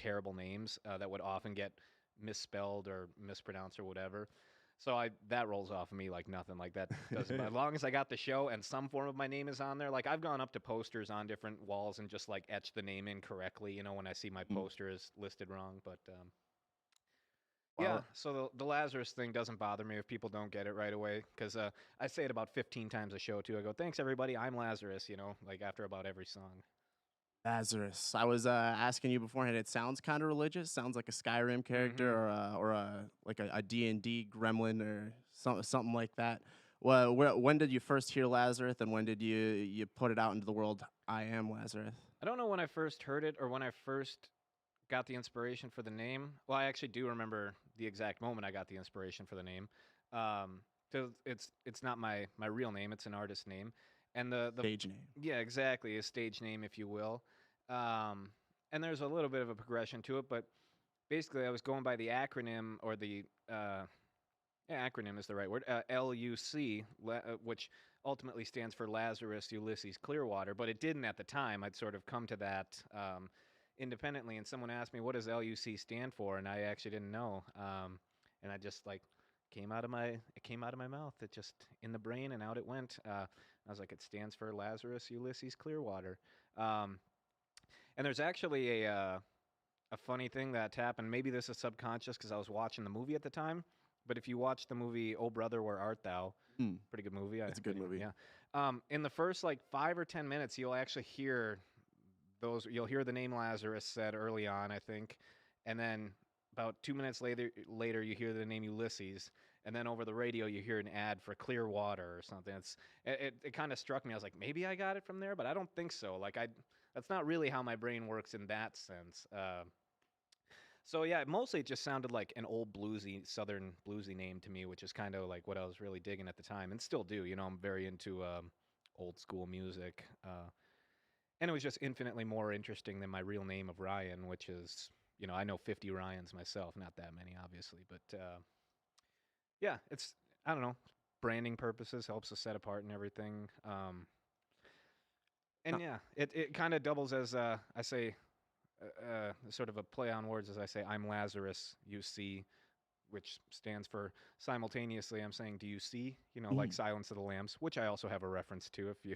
terrible names that would often get misspelled or mispronounced or whatever. So that rolls off of me like nothing. Like that doesn't. As long as I got the show and some form of my name is on there, like I've gone up to posters on different walls and just like etched the name in correctly. When I see my Mm. poster is listed wrong, but yeah. Well, So the Lazarus thing doesn't bother me if people don't get it right away because I say it about 15 times a show too. I go, thanks everybody, I'm Lazarus. Like after about every song. Lazarus. I was asking you beforehand. It sounds kind of religious. Sounds like a Skyrim character Hmm. or like a D&D gremlin or something like that. Well, when did you first hear Lazarus, and when did you put it out into the world? I am Lazarus. I don't know when I first heard it or when I first got the inspiration for the name. Well, I actually do remember the exact moment I got the inspiration for the name. Um, 'Cause it's not my real name; it's an artist name, and the Stage name. yeah, exactly, a stage name, if you will. Um, and there's a little bit of a progression to it, but basically, I was going by the acronym or the yeah, acronym is the right word, LUC, which ultimately stands for Lazarus Ulysses Clearwater, but it didn't at the time. I'd sort of come to that independently, and someone asked me, what does LUC stand for? And I actually didn't know. And I just like it came out of my mouth. It just in the brain and out it went. I was like, it stands for Lazarus Ulysses Clearwater. Um, and there's actually a funny thing that happened. Maybe this is subconscious because I was watching the movie at the time. But if you watch the movie "Oh Brother, Where Art Thou," Mm, pretty good movie. it's a good movie. Yeah. In the first like 5 or 10 minutes, you'll actually hear those. You'll hear the name Lazarus said early on, I think, and then about 2 minutes later you hear the name Ulysses, and then over the radio you hear an ad for clear water or something. It kind of struck me. I was like, maybe I got it from there, but I don't think so. That's not really how my brain works in that sense. So yeah, mostly it just sounded like an old bluesy, southern bluesy name to me, which is kind of like what I was really digging at the time, and still do. I'm very into old school music, and it was just infinitely more interesting than my real name of Ryan, which is I know 50 Ryans myself, not that many obviously, but yeah, it's I don't know, branding purposes helps us set apart and everything. Uh, And yeah, it kind of doubles as I say sort of a play on words as I say, I'm Lazarus, you see, which stands for simultaneously I'm saying, do you see? Like mhm. Silence of the Lambs, which I also have a reference to if you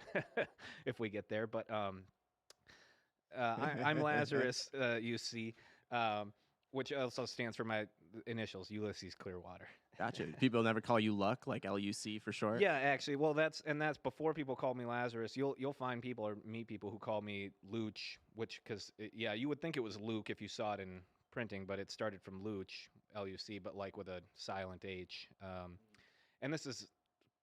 if we get there. But I'm Lazarus, you see, um, which also stands for my initials, Ulysses Clearwater. Gotcha. People never call you Luck, like LUC for short. Yeah, actually, well, that's before people call me Lazarus. You'll find people or meet people who call me Luch, which because yeah, you would think it was Luke if you saw it in printing, but it started from Luch, Luc, but like with a silent H. And this is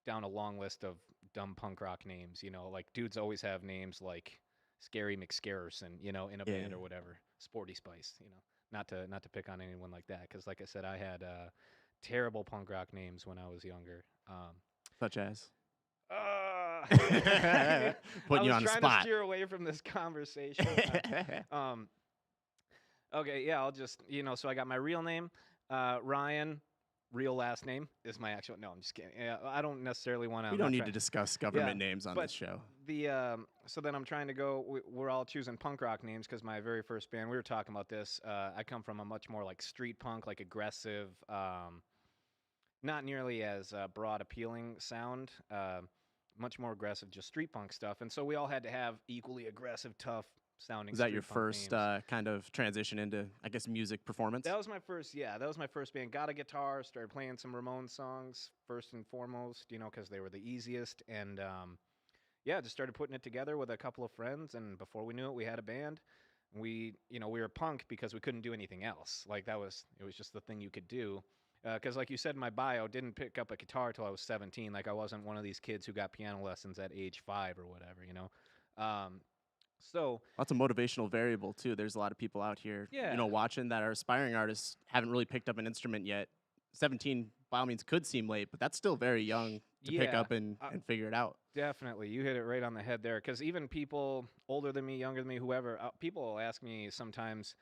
down a long list of dumb punk rock names. Like dudes always have names like Scary McScarrison, in a Yeah. band or whatever. Sporty Spice, not to pick on anyone like that, because like I said, I had terrible punk rock names when I was younger. Such as I putting you was on the trying to spot. steer away from this conversation. Okay, yeah, I'll just So I got my real name, Ryan. Real last name is my actual. No, I'm just kidding. Yeah, I don't necessarily want to. We I'm don't not need trying. to discuss Yeah, government names on but this show. the so then I'm trying to go. We're all choosing punk rock names because my very first band. We were talking about this. I come from a much more like street punk, like aggressive, not nearly as broad appealing sound. Much more aggressive, just street punk stuff. And so we all had to have equally aggressive, tough sounding Was that your street punk first names. kind of transition into, I guess, music performance? That was my first, yeah, that was my first band. Got a guitar, started playing some Ramones songs first and foremost, because they were the easiest. And yeah, just started putting it together with a couple of friends. And before we knew it, we had a band. We were punk because we couldn't do anything else. Like it was just the thing you could do. Because, like you said in my bio, didn't pick up a guitar till I was 17. Like I wasn't one of these kids who got piano lessons at age 5 or whatever. Um, so Lots of motivational variable too. There's a lot of people out here, yeah, watching that are aspiring artists, haven't really picked up an instrument yet. 17 by all means could seem late, but that's still very young to pick yeah. up and figure it out. Definitely, you hit it right on the head there. Because even people older than me, younger than me, whoever, people will ask me sometimes,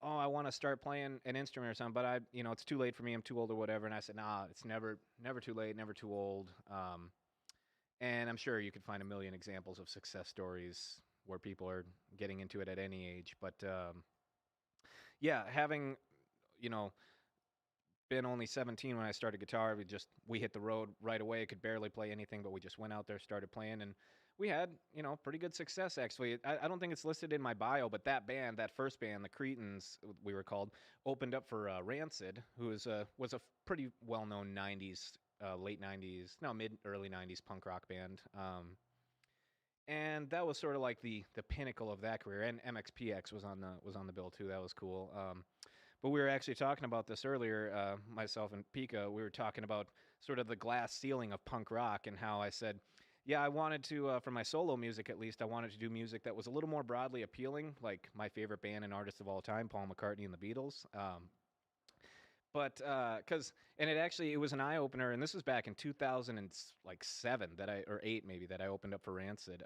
"Oh, I want to start playing an instrument or something, but it's too late for me. I'm too old or whatever." And I said, "Nah, it's never too late, never too old." And I'm sure you could find a million examples of success stories where people are getting into it at any age. But yeah, having you know been only 17 when I started guitar. We hit the road right away. Could barely play anything, but we just went out there, started playing, and we had pretty good success actually. I don't think it's listed in my bio, but that band, that first band, the Cretans, we were called, opened up for Rancid, who was a pretty well known '90s, late '90s, no mid early '90s punk rock band. And that was sort of like the pinnacle of that career. And MXPX was on the bill too. That was cool. But we were actually talking about this earlier, myself and Pika. We were talking about sort of the glass ceiling of punk rock and how I said, yeah, I wanted to, for my solo music at least, I wanted to do music that was a little more broadly appealing, like my favorite band and artist of all time, Paul McCartney and the Beatles. But because it was an eye opener, and this was back in 2007 that I or eight maybe that I opened up for Rancid.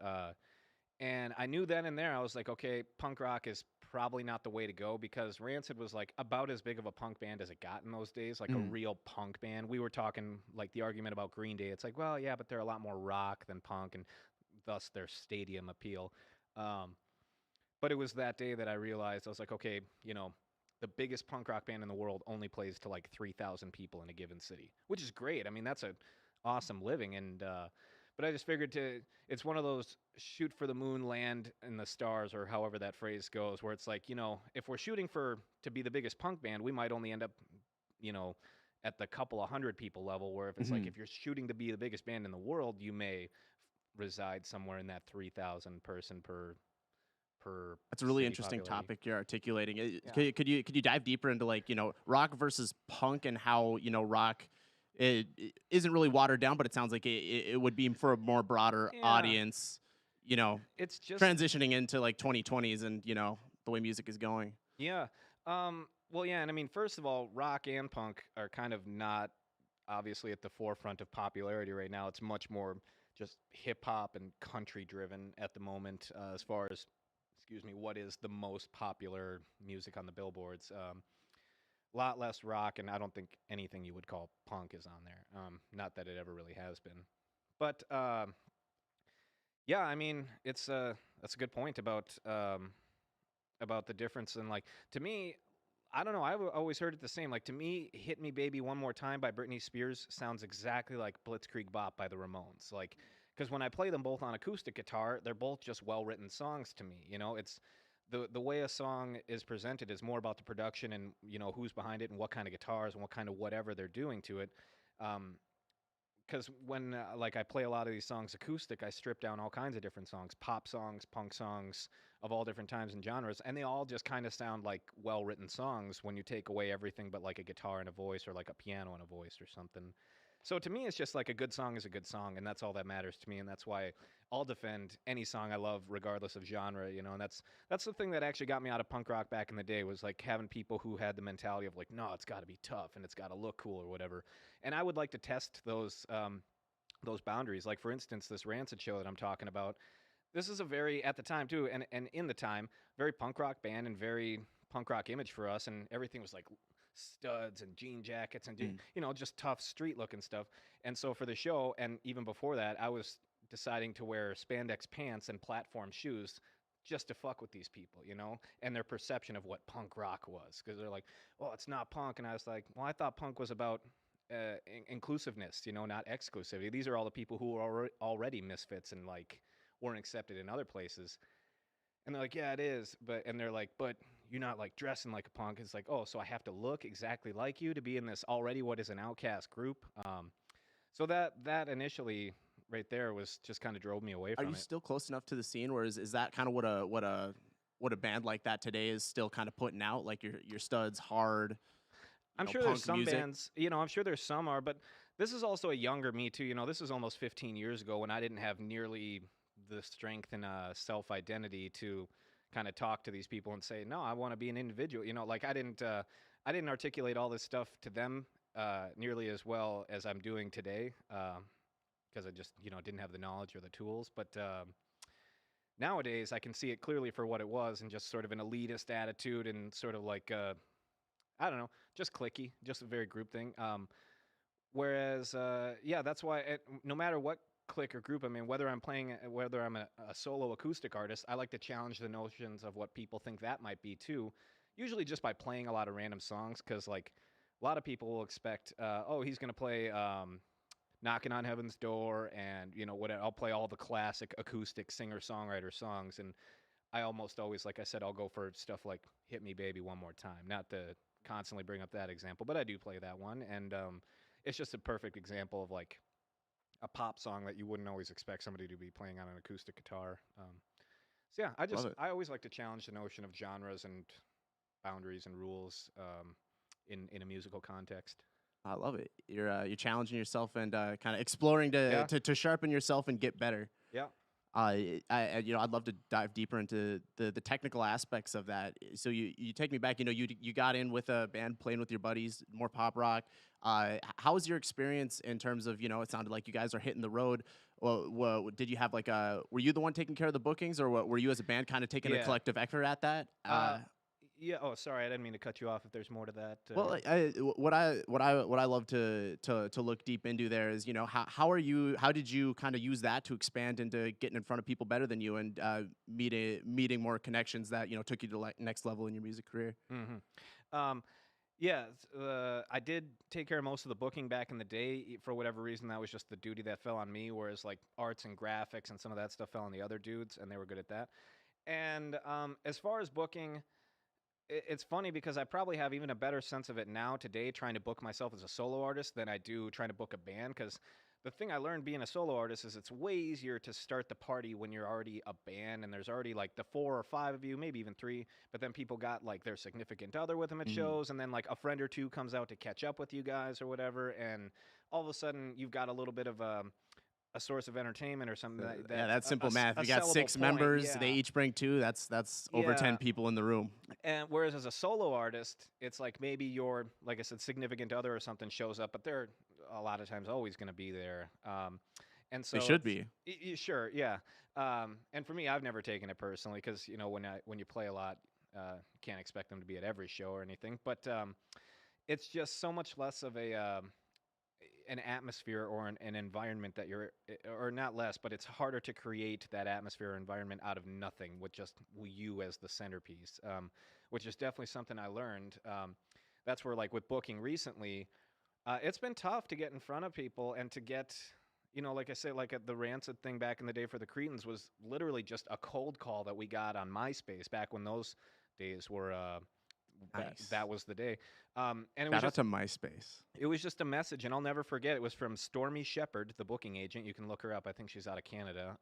And I knew then and there, I was like, okay, punk rock is probably not the way to go because Rancid was like about as big of a punk band as it got in those days, like a Mm. real punk band. We were talking like the argument about Green Day. It's like, well, yeah, but they're a lot more rock than punk, and thus their stadium appeal. Um, but it was that day that I realized I was like, okay, the biggest punk rock band in the world only plays to like 3,000 people in a given city, which is great. I mean, that's a awesome living, and but I just figured it's one of those shoot for the moon, land in the stars, or however that phrase goes, where it's like, if we're shooting for to be the biggest punk band, we might only end up, you know, at the couple of hundred people level. Where if it's like Mhm. if you're shooting to be the biggest band in the world, you may reside somewhere in that 3,000 person per That's a really city interesting popularity. topic you're articulating. Yeah. Could you dive deeper into like rock versus punk and how rock isn't really watered down, but it sounds like it would be for a more broader Yeah. audience. You know, It's just transitioning into like 2020s and the way music is going. yeah. Well, yeah, and I mean, first of all, rock and punk are kind of not obviously at the forefront of popularity right now. It's much more just hip hop and country driven at the moment, as far as, excuse me, what is the most popular music on the billboards. A lot less rock, and I don't think anything you would call punk is on there. Not that it ever really has been. But yeah, I mean, that's a good point about the difference. And like, to me, I don't know. Always heard it the same. Like, to me, "Hit Me, Baby, One More Time" by Britney Spears sounds exactly like "Blitzkrieg Bop" by the Ramones. Like, because when I play them both on acoustic guitar, they're both just well written songs to me. It's the way a song is presented is more about the production and who's behind it and what kind of guitars and what kind of whatever they're doing to it. Um, because when like I play a lot of these songs acoustic, I strip down all kinds of different songs, pop songs, punk songs of all different times and genres, and they all just kind of sound like well-written songs when you take away everything but like a guitar and a voice or like a piano and a voice or something. So to me, it's just like a good song is a good song, and that's all that matters to me, and that's why I'll defend any song I love regardless of genre, and that's the thing that actually got me out of punk rock back in the day was like having people who had the mentality of like, no, it's got to be tough and it's got to look cool or whatever, and I would like to test those boundaries. Like for instance, this Rancid show that I'm talking about. This is a very at the time too, and in the time, very punk rock band and very punk rock image for us, and everything was like studs and jean jackets and Mm. just tough street looking stuff. And so for the show, and even before that, I was deciding to wear spandex pants and platform shoes just to fuck with these people, and their perception of what punk rock was, because they're like, "Oh, it's not punk," and I was like, "Well, I thought punk was about inclusiveness, not exclusivity. These are all the people who are already misfits and like weren't accepted in other places." And they're like, "Yeah, it is," and they're like, "But you're not like dressing like a punk." It's like, "Oh, so I have to look exactly like you to be in this already what is an outcast group?" So that initially right there was just kind of drove me away Are from you it. still close enough to the scene, where is that kind of what a band like that today is still kind of putting out, like your studs hard, I'm sure there's punk some music? bands, I'm sure there's some are, but this is also a younger me too. This is almost 15 years ago when I didn't have nearly the strength and self identity to kind of talk to these people and say, no, I want to be an individual. Like I didn't articulate all this stuff to them nearly as well as I'm doing today because I just didn't have the knowledge or the tools. But nowadays I can see it clearly for what it was and just sort of an elitist attitude and sort of like I don't know, just clicky, just a very group thing. Whereas, yeah, that's why no matter what clique or group I'm in, whether I'm a solo acoustic artist, I like to challenge the notions of what people think that might be too. usually just by playing a lot of random songs, because like a lot of people will expect, oh, he's gonna play "Knocking on Heaven's Door" and what I'll play all the classic acoustic singer songwriter songs, and I almost always, like I said, I'll go for stuff like "Hit Me, Baby, One More Time." Not to constantly bring up that example, but I do play that one, and it's just a perfect example of like a pop song that you wouldn't always expect somebody to be playing on an acoustic guitar. So yeah, Love it. I always like to challenge the notion of genres and boundaries and rules in a musical context. I love it. You're challenging yourself and kind of exploring to, Yeah, to sharpen yourself and get better. yeah, I'd love to dive deeper into the technical aspects of that. So you take me back. You got in with a band playing with your buddies, more pop rock. How was your experience in terms of it sounded like you guys are hitting the road. Well, did you have like were you the one taking care of the bookings, or were you as a band kind of taking a yeah. collective effort at that? Uh, yeah. Oh, sorry, I didn't mean to cut you off. If there's more to that, Well, what I love to look deep into there is how did you kind of use that to expand into getting in front of people better than you and meeting more connections that took you to next level in your music career. um, yeah, I did take care of most of the booking back in the day. For whatever reason, that was just the duty that fell on me. Whereas like arts and graphics and some of that stuff fell on the other dudes, and they were good at that. And as far as booking, it's funny because I probably have even a better sense of it now today trying to book myself as a solo artist than I do trying to book a band. Because the thing I learned being a solo artist is it's way easier to start the party when you're already a band and there's already like the 4 or 5 of you, maybe even three. But then people got like their significant other with them at Mhm. shows, and then like a friend or two comes out to catch up with you guys or whatever. And all of a sudden you've got a little bit of a source of entertainment or something Yeah, that's that's simple math. a You got sellable six point. members, they Yeah. each bring two. That's over Yeah. 10 people in the room. And whereas as a solo artist, it's like maybe your, like I said, significant other or something shows up, but they're a lot of times always going to be there. And They so should it's be. sure, yeah. And for me, I've never taken it personally because when you play a lot, you can't expect them to be at every show or anything. But it's just so much less of an atmosphere or an environment that or not less, but it's harder to create that atmosphere or environment out of nothing with just you as the centerpiece, which is definitely something I learned. That's where, like, with booking recently, it's been tough to get in front of people and to get, like I say, like at the Rancid thing back in the day for the Cretans was literally just a cold call that we got on MySpace back when those days were, Nice. that was the day. And Shout out to MySpace. it was just a message, and I'll never forget. It was from Stormy Shepard, the booking agent. You can look her up. I think she's out of Canada.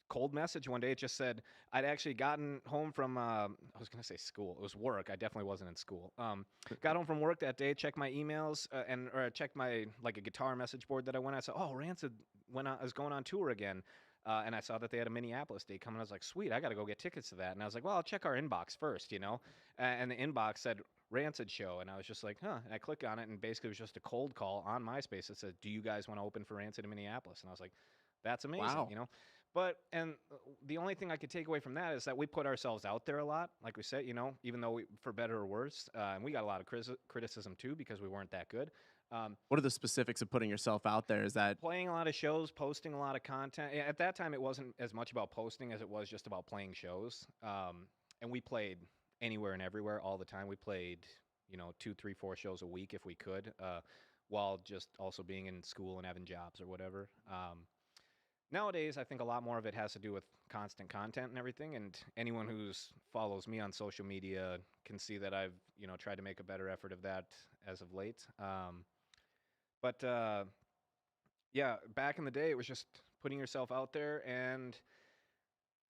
Cold message one day. It just said I'd actually gotten home from I was gonna say school. It was work. I definitely wasn't in school. Got home from work that day. Checked my emails or I checked my like a guitar message board that I went. I saw Rancid is going on tour again. And I saw that they had a Minneapolis date coming. I was like, sweet, I got to go get tickets to that. And I was like, well, I'll check our inbox first, And the inbox said Rancid show. And I was just like, huh. And I click on it, and basically it was just a cold call on MySpace that said, do you guys want to open for Rancid in Minneapolis? And I was like, that's amazing, Wow. But, and the only thing I could take away from that is that we put ourselves out there a lot, like we said, even though for better or worse. And we got a lot of criticism too because we weren't that good. What are the specifics of putting yourself out there? Is that Playing a lot of shows, posting a lot of content. At that time, it wasn't as much about posting as it was just about playing shows. And we played anywhere and everywhere all the time. We played, 2, 3, 4 shows a week if we could, while just also being in school and having jobs or whatever. Nowadays, I think a lot more of it has to do with constant content and everything. And anyone who's follows me on social media can see that I've, tried to make a better effort of that as of late. But yeah, back in the day, it was just putting yourself out there and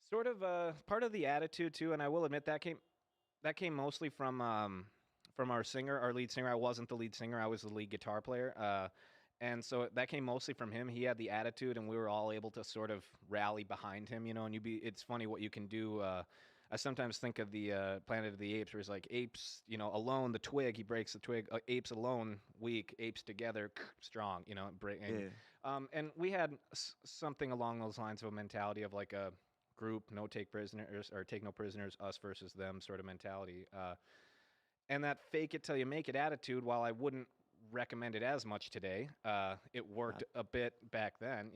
sort of part of the attitude too. And I will admit that came mostly from our singer, our lead singer. I wasn't the lead singer; I was the lead guitar player. And so that came mostly from him. He had the attitude, and we were all able to sort of rally behind him, And it's funny what you can do. I sometimes think of the Planet of the Apes, where it's like apes, alone the twig, he breaks the twig. Apes alone weak, apes together strong. yeah. And we had something along those lines of a mentality of like a group, no take prisoners or take no prisoners, us versus them sort of mentality. And that fake it till you make it attitude, while I wouldn't recommend it as much today, it worked a bit back then,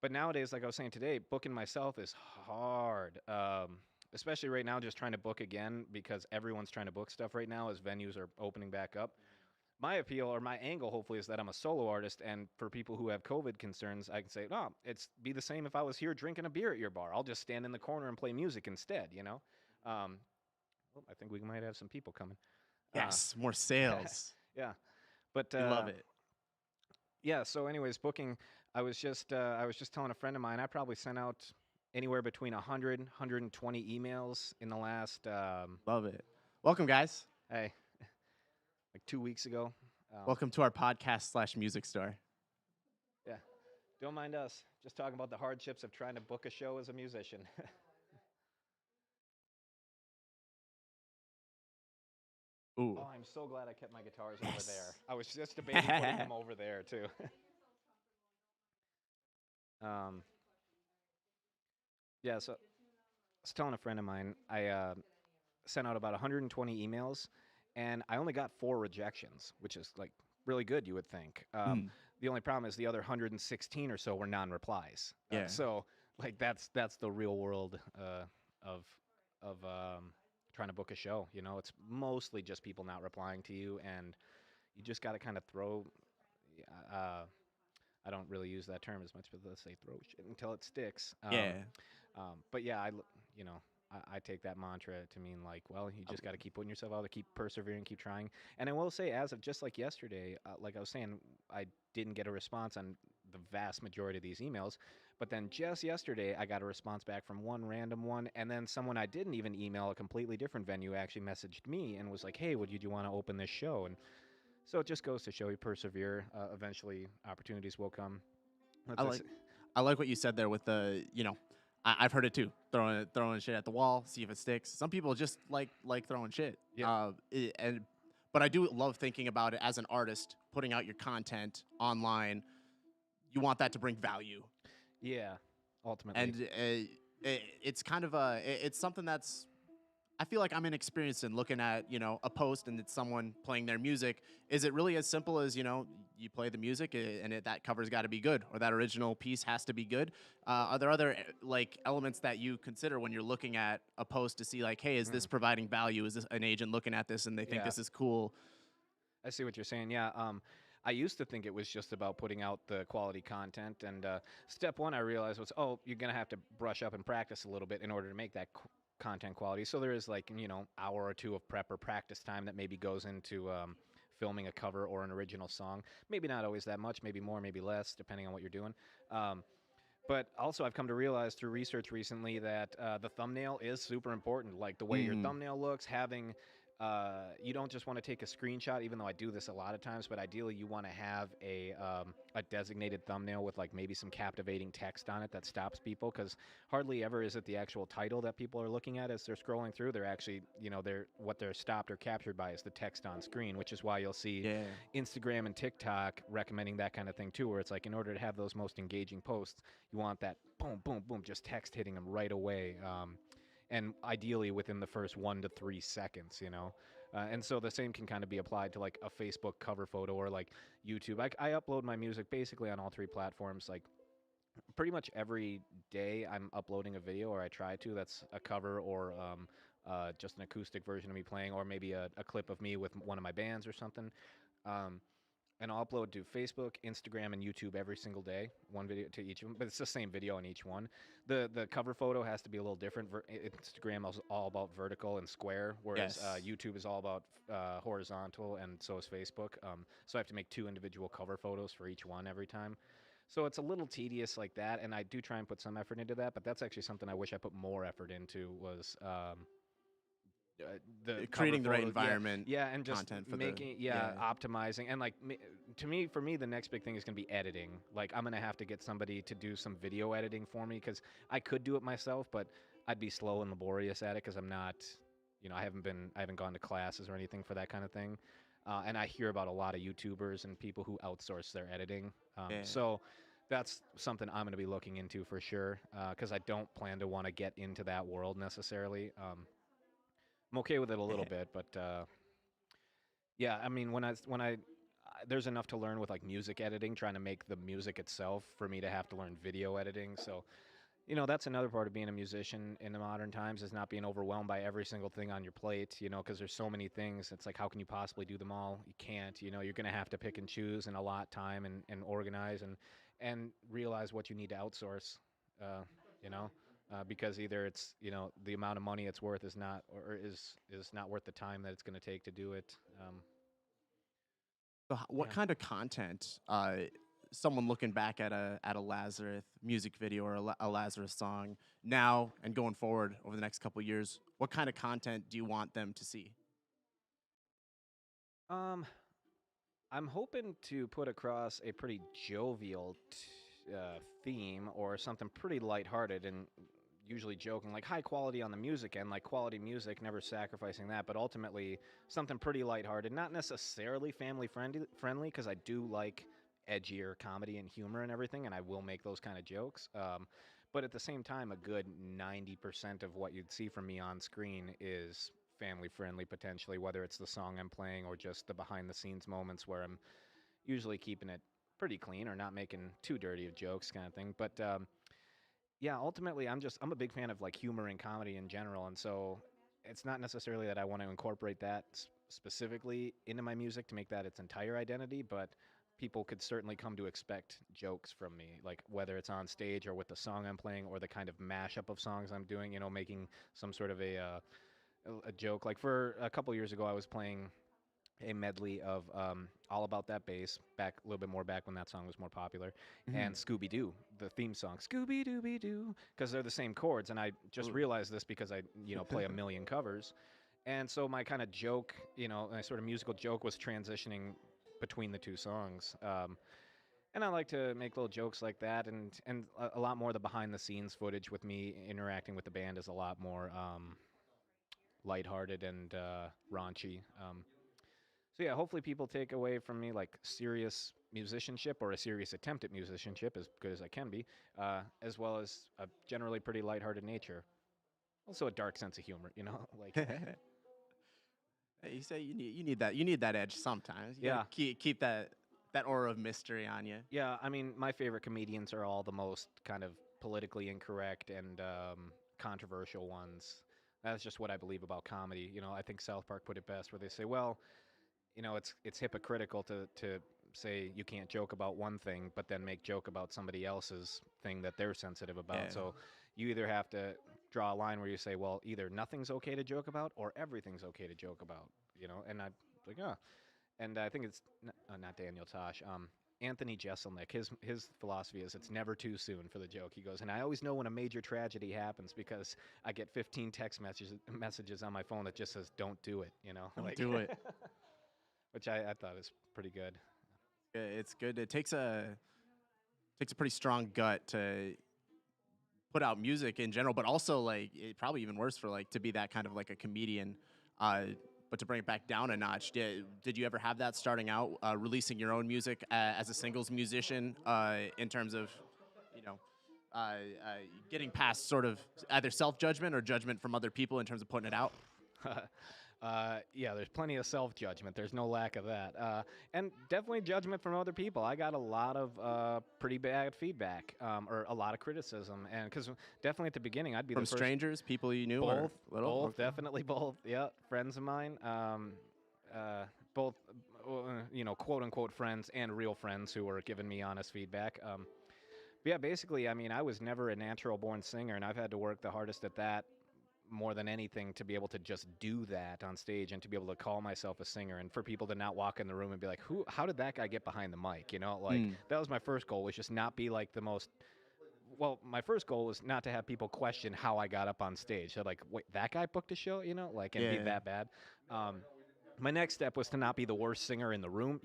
But nowadays, like I was saying today, booking myself is hard. especially right now, just trying to book again because everyone's trying to book stuff right now as venues are opening back up. My appeal or my angle, hopefully, is that I'm a solo artist, and for people who have COVID concerns, I can say, no, it's be the same if I was here drinking a beer at your bar. I'll just stand in the corner and play music instead. Um, oh, I think we might have some people coming. Uh, Yes, more sales. yeah, but We love it. yeah. So, anyways, booking. I was just telling a friend of mine. I probably sent out anywhere between 100, 120 emails in the last Love it. Welcome, guys. hey, like 2 weeks ago. Welcome to our podcast slash music store. Yeah, don't mind us. Just talking about the hardships of trying to book a show as a musician. Ooh. Oh, I'm so glad I kept my guitars over there. I was just debating putting them over there too. um, yeah, so I was telling a friend of mine, I sent out about 120 emails, and I only got 4 rejections, which is like really good, you would think. Mm, The only problem is the other 116 or so were non-replies. yeah. So like that's the real world of of trying to book a show. It's mostly just people not replying to you, and you just got to kind of throw. Uh, I don't really use that term as much, but let's say throw shit until it sticks. Yeah. But yeah, you know, I take that mantra to mean like, well, you just got to keep putting yourself out there, keep persevering, keep trying. And I will say, as of just like yesterday, like I was saying, I didn't get a response on the vast majority of these emails. But then just yesterday, I got a response back from one random one, and then someone I didn't even email, a completely different venue, actually messaged me and was like, "Hey, would you want to open this show?" And so it just goes to show you persevere. Eventually, opportunities will come. I That's like I like what you said there with the, I've heard it too. Throwing shit at the wall, see if it sticks. Some people just like throwing shit. Yeah. But I do love thinking about it as an artist, putting out your content online. You want that to bring value, Yeah, ultimately. and it's kind of it's something that's, I feel like I'm inexperienced in looking at, a post and it's someone playing their music. Is it really as simple as, you play the music and that cover's got to be good, or that original piece has to be good? Are there other like elements that you consider when you're looking at a post to see like, hey, is this providing value? Is this an agent looking at this and they think Yeah. this is cool? I see what you're saying. Yeah. I used to think it was just about putting out the quality content, and step one I realized was, oh, you're gonna have to brush up and practice a little bit in order to make that content quality. So there is like hour or two of prep or practice time that maybe goes into filming a cover or an original song. Maybe not always that much, maybe more, maybe less, depending on what you're doing. Um, But also, I've come to realize through research recently that the thumbnail is super important. Like the way your Mm, thumbnail looks, you don't just want to take a screenshot, even though I do this a lot of times, but ideally you want to have a designated thumbnail with like maybe some captivating text on it that stops people, because hardly ever is it the actual title that people are looking at as they're scrolling through. They're actually, what they're stopped or captured by is the text on screen, which is why you'll see yeah. Instagram and TikTok recommending that kind of thing too, where it's like in order to have those most engaging posts, you want that boom, boom, boom, just text hitting them right away, and ideally within the first 1 to 3 seconds. And so the same can kind of be applied to like a Facebook cover photo or like YouTube. I upload my music basically on all 3 platforms. Like pretty much every day, I'm uploading a video, or I try to. That's a cover or just an acoustic version of me playing, or maybe a clip of me with one of my bands or something. Um, and I'll upload to Facebook, Instagram, and YouTube every single day, one video to each of them. But it's the same video on each one. The cover photo has to be a little different. Instagram is all about vertical and square, whereas Yes. YouTube is all about horizontal, and so is Facebook. So I have to make 2 individual cover photos for each one every time. So it's a little tedious like that, and I do try and put some effort into that. But that's actually something I wish I put more effort into, was the cover Creating the right photos. Yeah, environment, yeah, and just content for the, making, yeah. optimizing, and like to me, for me, the next big thing is going to be editing. Like I'm going to have to get somebody to do some video editing for me, because I could do it myself, but I'd be slow and laborious at it because I'm not, I haven't gone to classes or anything for that kind of thing. And I hear about a lot of YouTubers and people who outsource their editing. Yeah. So that's something I'm going to be looking into for sure, because I don't plan to want to get into that world necessarily. I'm okay with it a little bit, but yeah, I mean, there's enough to learn with like music editing, trying to make the music itself for me to have to learn video editing. So That's another part of being a musician in the modern times is not being overwhelmed by every single thing on your plate, because there's so many things. It's like, how can you possibly do them all? You can't, you're going to have to pick and choose and allot time and organize and realize what you need to outsource, uh, you know, because either it's, the amount of money it's worth is not, or is not worth the time that it's going to take to do it. So what Yeah. kind of content, someone looking back at a Lazarus music video or a Lazarus song now and going forward over the next couple years, what kind of content do you want them to see? Um, I'm hoping to put across a pretty jovial theme or something pretty lighthearted and usually joking, like high quality on the music end, like quality music, never sacrificing that, but ultimately something pretty lighthearted, not necessarily family friendly, because I do like edgier comedy and humor and everything, and I will make those kind of jokes. But at the same time, a good 90% of what you'd see from me on screen is family friendly, potentially, whether it's the song I'm playing or just the behind the scenes moments where I'm usually keeping it pretty clean or not making too dirty of jokes, kind of thing. But yeah, ultimately, I'm a big fan of like humor and comedy in general, and so it's not necessarily that I want to incorporate that specifically into my music to make that its entire identity, but people could certainly come to expect jokes from me, like whether it's on stage or with the song I'm playing or the kind of mashup of songs I'm doing. Making some sort of a joke. Like for a couple years ago, I was playing a medley of All About That Bass, back a little bit more back when that song was more popular, Hmm. and Scooby Doo, the theme song, Scooby Dooby Doo, because they're the same chords. And I just Ooh. realized this because I, play a million covers. And so my kind of joke, my sort of musical joke was transitioning between the two songs. And I like to make little jokes like that, and a lot more of the behind the scenes footage with me interacting with the band is a lot more lighthearted and raunchy. So yeah, hopefully people take away from me like serious musicianship or a serious attempt at musicianship, as good as I can be, as well as a generally pretty lighthearted nature. Also a dark sense of humor, like Hey, you say you need that edge sometimes. You gotta yeah, keep that aura of mystery on you. yeah. I mean, my favorite comedians are all the most kind of politically incorrect and controversial ones. That's just what I believe about comedy. I think South Park put it best, where they say, well, it's hypocritical to say you can't joke about one thing but then make joke about somebody else's thing that they're sensitive about. Yeah. So you either have to draw a line where you say, well, either nothing's okay to joke about or everything's okay to joke about. And I like, and I think it's not Daniel Tosh, Anthony Jeselnik. His philosophy is it's never too soon for the joke. He goes, and I always know when a major tragedy happens because I get 15 text messages on my phone that just says don't do it, Don't like do it. which I thought was pretty good. It's good. It takes a pretty strong gut to put out music in general, but also like it probably even worse for like to be that kind of like a comedian. Uh, but to bring it back down a notch, did you ever have that starting out, releasing your own music as a singles musician, in terms of, you know, uh, uh, getting past sort of either self judgment or judgment from other people in terms of putting it out? Yeah, there's plenty of self judgment. There's no lack of that. And definitely judgment from other people. I got a lot of pretty bad feedback, or a lot of criticism. And because definitely at the beginning, I'd be the From first. strangers, people you knew, or Both, little? both, Okay. definitely both. Yeah, friends of mine. Both, quote unquote friends and real friends who were giving me honest feedback. But yeah, basically, I mean, I was never a natural born singer, and I've had to work the hardest at that more than anything to be able to just do that on stage and to be able to call myself a singer and for people to not walk in the room and be like, how did that guy get behind the mic? Like Mm. that was my first goal, was just not be like the most. Well, my first goal was not to have people question how I got up on stage. So like, wait, that guy booked a show, like, and be Yeah. that bad. Um, my next step was to not be the worst singer in the room,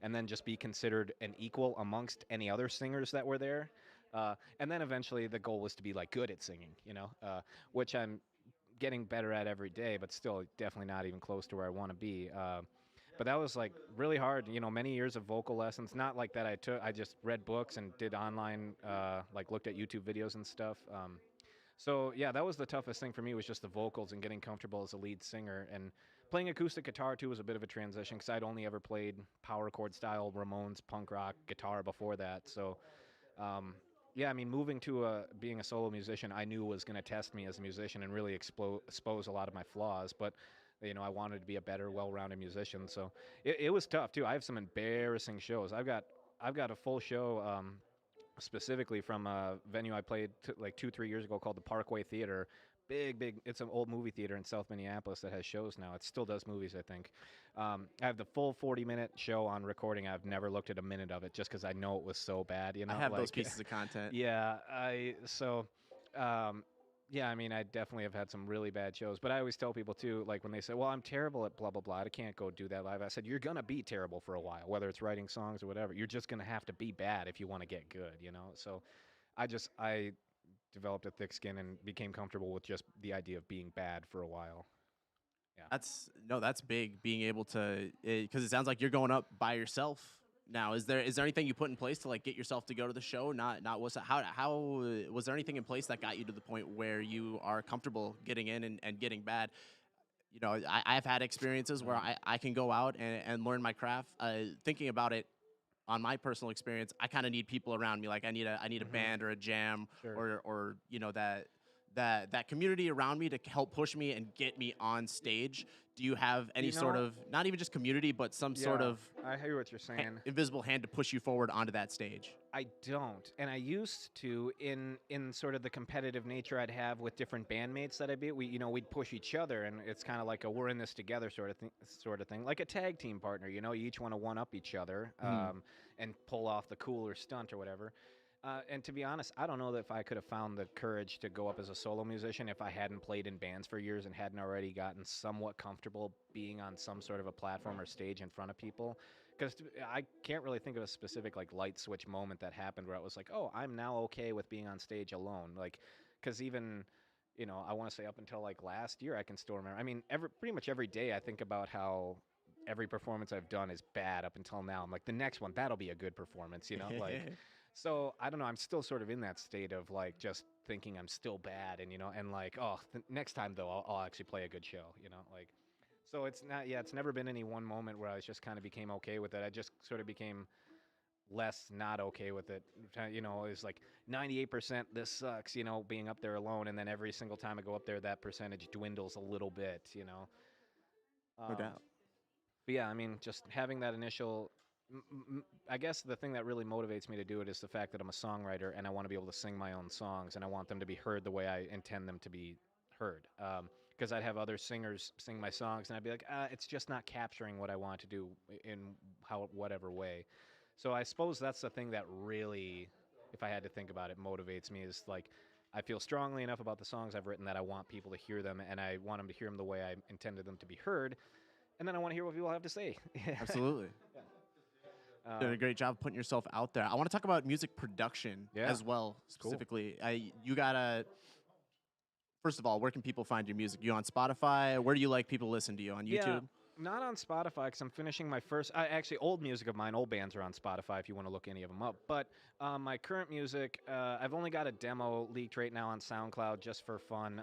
and then just be considered an equal amongst any other singers that were there. And then eventually the goal was to be like good at singing, which I'm getting better at every day, but still definitely not even close to where I want to be. But that was like really hard, many years of vocal lessons. Not like that I just read books and did online, like looked at YouTube videos and stuff. So yeah, that was the toughest thing for me, was just the vocals and getting comfortable as a lead singer. And playing acoustic guitar too was a bit of a transition because I'd only ever played power chord style Ramones punk rock guitar before that. So um, yeah, I mean, moving to being a solo musician, I knew was going to test me as a musician and really expose a lot of my flaws. But I wanted to be a better, well-rounded musician, so it was tough too. I have some embarrassing shows. I've got a full show. Specifically from a venue I played like 2, 3 years ago called the Parkway Theater. Big, big. It's an old movie theater in South Minneapolis that has shows now. It still does movies, I think. I have the full 40-minute show on recording. I've never looked at a minute of it just because I know it was so bad. I have those Like, pieces of content. yeah. Um, yeah. I mean, I definitely have had some really bad shows, but I always tell people too, like when they say, "Well, I'm terrible at blah blah blah. I can't go do that live." I said, "You're gonna be terrible for a while, whether it's writing songs or whatever. You're just gonna have to be bad if you want to get good, you know." So, I developed a thick skin and became comfortable with just the idea of being bad for a while. Yeah. That's no, that's big. Being able to, because it sounds like you're going up by yourself now. Is there anything you put in place to like get yourself to go to the show? Not was how was there anything in place that got you to the point where you are comfortable getting in and getting bad? I've had experiences where Mhm. I can go out and learn my craft. Thinking about it on my personal experience, I kind of need people around me. Like I need a Mhm. band or a jam Sure. or that community around me to help push me and get me on stage. Do you have any You sort know, of not even just community, but some sort yeah, of I hear what you're saying. invisible hand to push you forward onto that stage? I don't, and I used to in sort of the competitive nature I'd have with different bandmates that I be. We'd push each other, and it's kind of like a we're in this together sort of thing, like a tag team partner. You each want to one up each other, Mhm. and pull off the cooler stunt or whatever. And to be honest, I don't know that if I could have found the courage to go up as a solo musician if I hadn't played in bands for years and hadn't already gotten somewhat comfortable being on some sort of a platform or stage in front of people. Because I can't really think of a specific like light switch moment that happened where I was like, oh, I'm now okay with being on stage alone. Like, because even I want to say up until like last year, I can still remember. I mean, pretty much every day, I think about how every performance I've done is bad up until now. I'm like, the next one that'll be a good performance, like. So I don't know. I'm still sort of in that state of like just thinking I'm still bad, and like, oh, next time though, I'll actually play a good show, like. So it's not, yeah, it's never been any one moment where I just kind of became okay with it. I just sort of became less not okay with it. It's like 98% this sucks, being up there alone, and then every single time I go up there, that percentage dwindles a little bit. No Um, doubt. but yeah, I mean, just having that initial. I guess the thing that really motivates me to do it is the fact that I'm a songwriter and I want to be able to sing my own songs and I want them to be heard the way I intend them to be heard. Because I'd have other singers sing my songs and I'd be like, it's just not capturing what I want to do in whatever way. So I suppose that's the thing that really, if I had to think about it, motivates me is like I feel strongly enough about the songs I've written that I want people to hear them and I want them to hear them the way I intended them to be heard and then I want to hear what people have to say. Absolutely. Did a um, great job putting yourself out there. I want to talk about music production yeah, as well, cool. specifically. You gotta First of all, where can people find your music? You on Spotify? Where do you like people to listen to you on Yeah, YouTube? not on Spotify because I'm finishing my first. Actually, old music of mine, old bands are on Spotify if you want to look any of them up. But my current music, I've only got a demo leaked right now on SoundCloud just for fun.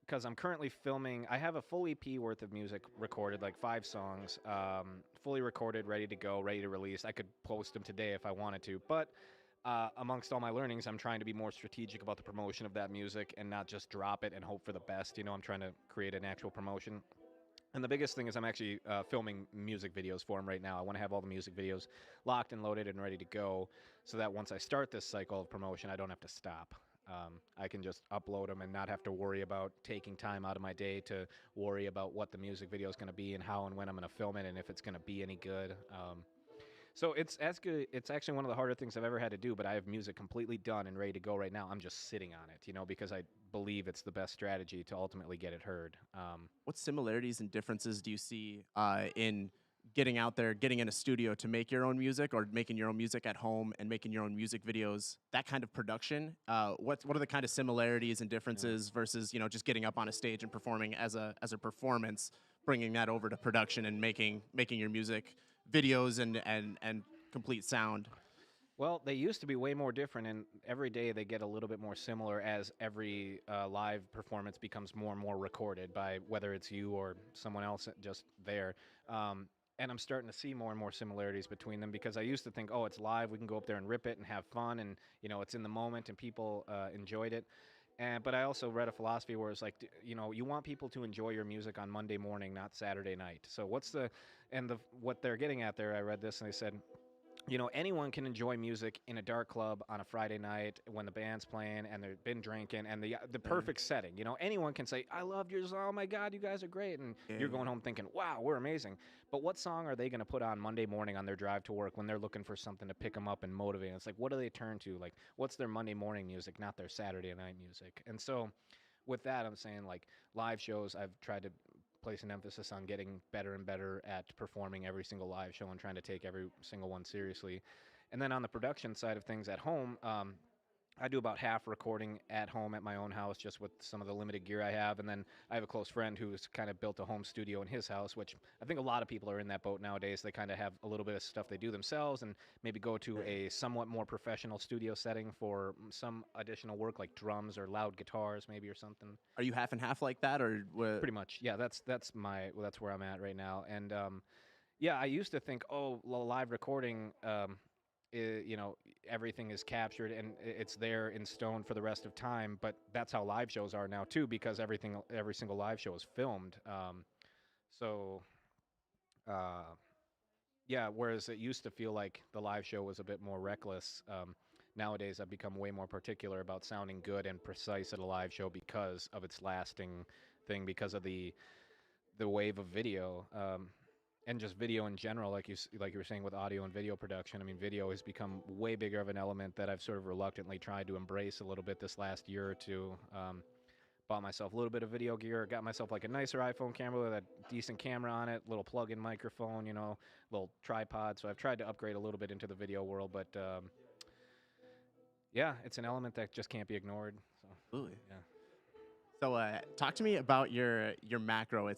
Because I'm currently filming. I have a full EP worth of music recorded, like 5 songs, fully recorded, ready to go, ready to release. I could post them today if I wanted to, but amongst all my learnings, I'm trying to be more strategic about the promotion of that music and not just drop it and hope for the best. I'm trying to create an actual promotion. And the biggest thing is I'm actually filming music videos for them right now. I want to have all the music videos locked and loaded and ready to go so that once I start this cycle of promotion, I don't have to stop. I can just upload them and not have to worry about taking time out of my day to worry about what the music video is going to be and how and when I'm going to film it and if it's going to be any good. So it's actually one of the harder things I've ever had to do, but I have music completely done and ready to go right now. I'm just sitting on it, because I believe it's the best strategy to ultimately get it heard. What similarities and differences do you see in getting out there, getting in a studio to make your own music, or making your own music at home and making your own music videos? That kind of production. What are the kind of similarities and Yeah. differences versus just getting up on a stage and performing as a performance, bringing that over to production and making your music videos and complete sound. Well, they used to be way more different, and every day they get a little bit more similar as every live performance becomes more and more recorded by whether it's you or someone else just there. Um, and I'm starting to see more and more similarities between them because I used to think, oh, it's live, we can go up there and rip it and have fun, and it's in the moment and people enjoyed it. And but I also read a philosophy where it's like, you want people to enjoy your music on Monday morning, not Saturday night. So what they're getting at there? I read this and they said, anyone can enjoy music in a dark club on a Friday night when the band's playing and they've been drinking and the Sure. perfect setting. Anyone can say, "I love yours. Oh my God, you guys are great," and Yeah. you're going home thinking, "Wow, we're amazing." But what song are they going to put on Monday morning on their drive to work when they're looking for something to pick them up and motivate? It's like, what do they turn to? Like, what's their Monday morning music, not their Saturday night music? And so, with that, I'm saying like live shows. I've tried to place an emphasis on getting better and better at performing every single live show and trying to take every single one seriously. And then on the production side of things at home, I do about half recording at home at my own house, just with some of the limited gear I have. And then I have a close friend who's kind of built a home studio in his house, which I think a lot of people are in that boat nowadays. They kind of have a little bit of stuff they do themselves and maybe go to Right. a somewhat more professional studio setting for some additional work like drums or loud guitars, maybe, or something. Are you half and half like that, or what? Pretty much, yeah. That's where I'm at right now. And yeah, I used to think, oh, live recording, everything is captured and it's there in stone for the rest of time. But that's how live shows are now too, because every single live show is filmed. So, uh, yeah. Whereas it used to feel like the live show was a bit more reckless. Nowadays, I've become way more particular about sounding good and precise at a live show because of its lasting thing, because of the wave of video. And just video in general, like you were saying with audio and video production. I mean, video has become way bigger of an element that I've sort of reluctantly tried to embrace a little bit this last year or two. Bought myself a little bit of video gear, got myself like a nicer iPhone camera with a decent camera on it, little plug-in microphone, little tripod. So I've tried to upgrade a little bit into the video world, but yeah, it's an element that just can't be ignored. So Absolutely. yeah. So, talk to me about your macro.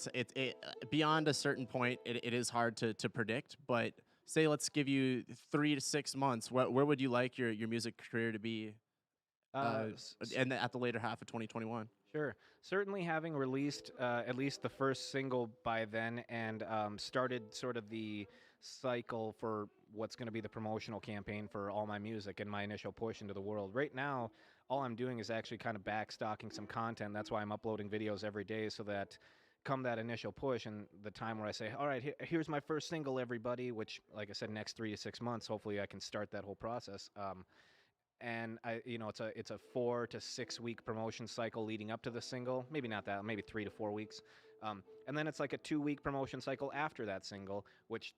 Beyond a certain point, it is hard to predict. But say, let's give you 3 to 6 months. Where would you like your music career to be? Uh, Uh, s- and at the later half of 2021. Sure. Certainly, having released at least the first single by then and started sort of the cycle for what's going to be the promotional campaign for all my music and my initial push into the world. Right now, all I'm doing is actually kind of backstocking some content. That's why I'm uploading videos every day so that come that initial push and the time where I say, all right, here's my first single, everybody, which, like I said, next 3 to 6 months, hopefully I can start that whole process. And it's a 4 to 6 week promotion cycle leading up to the single. Maybe not that, maybe 3 to 4 weeks, and then it's like a 2 week promotion cycle after that single, which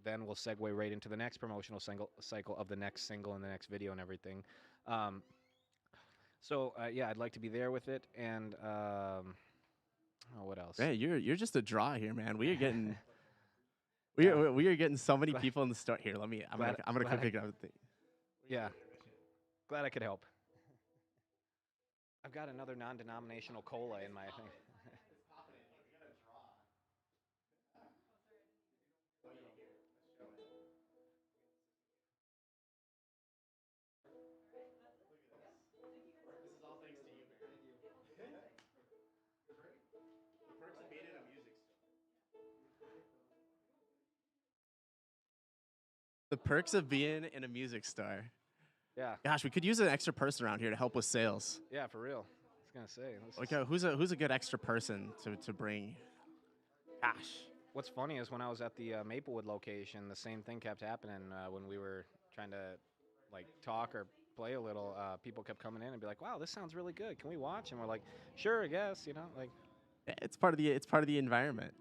then will segue right into the next promotional cycle of the next single and the next video and everything. Um, so yeah, I'd like to be there with it, and oh, what else? Man, you're just a draw here, man. We are getting Yeah, we are getting so many glad, people in the store here. Let me. glad, I'm gonna glad I, quickly grab the thing. yeah, glad I could help. I've got another non-denominational cola in my thing. This is all thanks to you, man. The perks of being in a music store. The perks of being in a music store. Yeah. Gosh, we could use an extra person around here to help with sales. Yeah, for real. I was gonna say this Like, is who's a good extra person to bring? Gosh. what's funny is when I was at the Maplewood location, the same thing kept happening when we were trying to like talk or play a little. People kept coming in and be like, "Wow, this sounds really good. Can we watch?" And we're like, "Sure, I guess." Like It's part of the environment.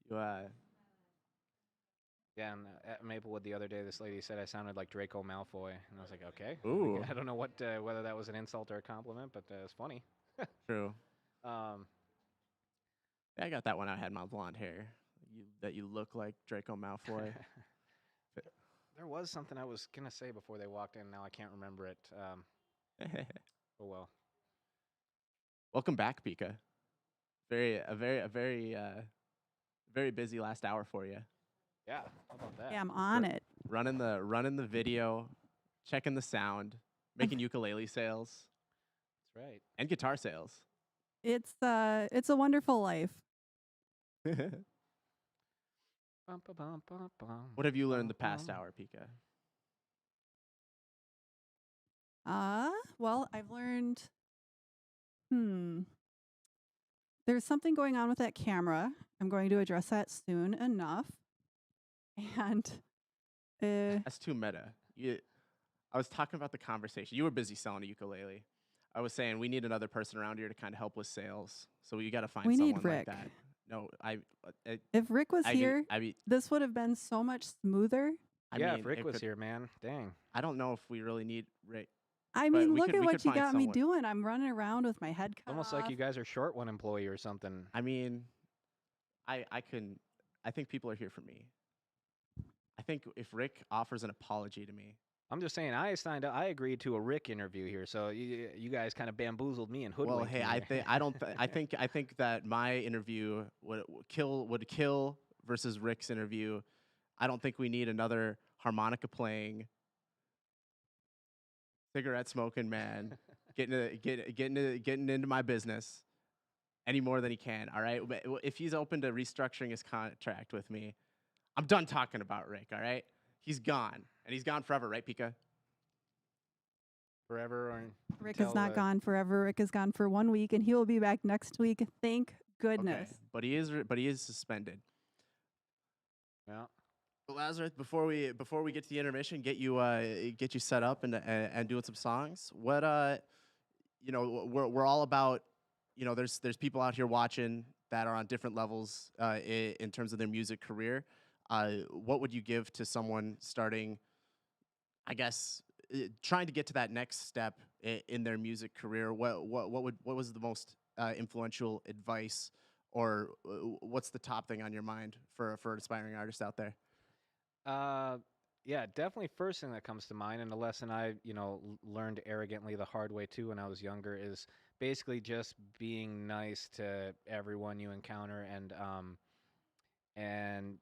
You, yeah. And at Maplewood the other day, this lady said I sounded like Draco Malfoy, and I was like, "Okay." ooh, I don't know whether that was an insult or a compliment, but it's funny. true. Um, Yeah, I got that one. I had my blonde hair. That you look like Draco Malfoy. there was something I was gonna say before they walked in. Now I can't remember it. Oh well. Welcome back, Pika. Very busy last hour for you. Yeah. How about that? Yeah, I'm on it. Running the video, checking the sound, making ukulele sales That's right. and guitar sales. It's a wonderful life. Bum, ba, bum, bum, bum, What have you learned bum, the past bum. hour, Pika? Well, I've learned, hmm, there's something going on with that camera. I'm going to address that soon enough. And That's too meta. I was talking about the conversation. You were busy selling a ukulele. I was saying we need another person around here to kind of help with sales. So you got to find we need someone like Rick. that. No, I, If Rick was I agree. here, I mean, this would have been so much smoother. I Yeah, if mean, Rick it was could. here, man, dang. I don't know if we really need Rick, I but mean, look at we could what you find got me someone. doing. I'm running around with my head It's cut almost like off. you guys are short one employee or something. I mean, I can. I think people are here for me. I think if Rick offers an apology to me, I'm just saying, I signed up. I agreed to a Rick interview here, so you guys kind of bamboozled me and well, hoodwinked hey, me. I don't I think that my interview would kill versus Rick's interview. I don't think we need another harmonica playing, cigarette smoking man getting into my business any more than he can. All right, but if he's open to restructuring his contract with me, I'm done talking about Rick. All right, he's gone and he's gone forever, right, Pika? Forever or Rick until is not gone forever. Rick is gone for 1 week, and he will be back next week. Thank goodness. Okay, but he is suspended. Yeah. Well, Lazarus, before we get to the intermission, get you set up and doing some songs. What we're all about. There's people out here watching that are on different levels in terms of their music career. What would you give to someone starting? I guess trying to get to that next step in their music career. What was the most influential advice, or what's the top thing on your mind for aspiring artists out there? Uh, yeah, definitely. First thing that comes to mind, and the lesson I, learned arrogantly the hard way too when I was younger is basically just being nice to everyone you encounter, and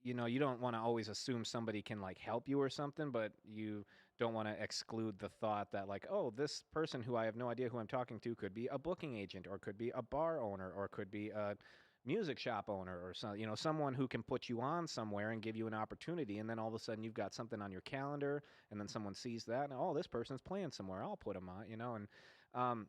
you don't want to always assume somebody can like help you or something, but you don't want to exclude the thought that like, oh, this person who I have no idea who I'm talking to could be a booking agent or could be a bar owner or could be a music shop owner or someone who can put you on somewhere and give you an opportunity, and then all of a sudden you've got something on your calendar, and then someone sees that and, oh, this person's playing somewhere, I'll put them on. And um,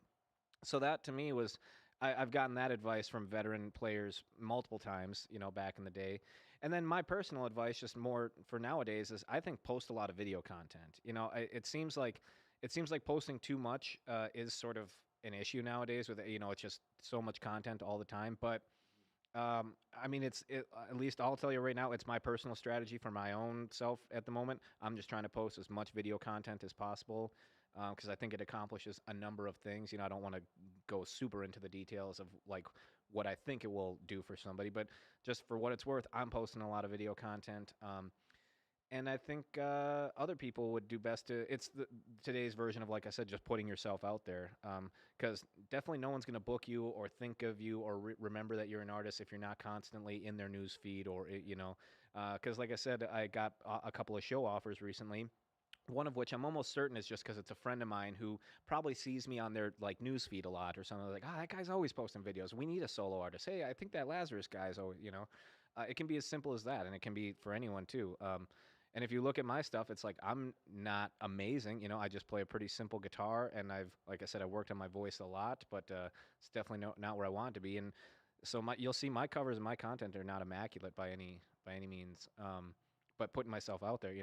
so that to me was, I've gotten that advice from veteran players multiple times, back in the day. And then my personal advice, just more for nowadays, is I think post a lot of video content. It seems like posting too much is sort of an issue nowadays. With it's just so much content all the time. But I mean, at least I'll tell you right now, it's my personal strategy for my own self at the moment. I'm just trying to post as much video content as possible because I think it accomplishes a number of things. I don't want to go super into the details of like what I think it will do for somebody, but just for what it's worth, I'm posting a lot of video content. And I think other people would do best to. It's today's version of, like I said, just putting yourself out there. Because definitely no one's going to book you or think of you or remember that you're an artist if you're not constantly in their news feed or Because like I said, I got a couple of show offers recently. One of which I'm almost certain is just because it's a friend of mine who probably sees me on their like news feed a lot or something. Like, that guy's always posting videos. We need a solo artist. Hey, I think that Lazarus guy's always. It can be as simple as that, and it can be for anyone too. And if you look at my stuff, it's like I'm not amazing. I just play a pretty simple guitar, and like I said, I worked on my voice a lot, but it's definitely not where I want it to be. And so you'll see my covers and my content are not immaculate by any means. But putting myself out there,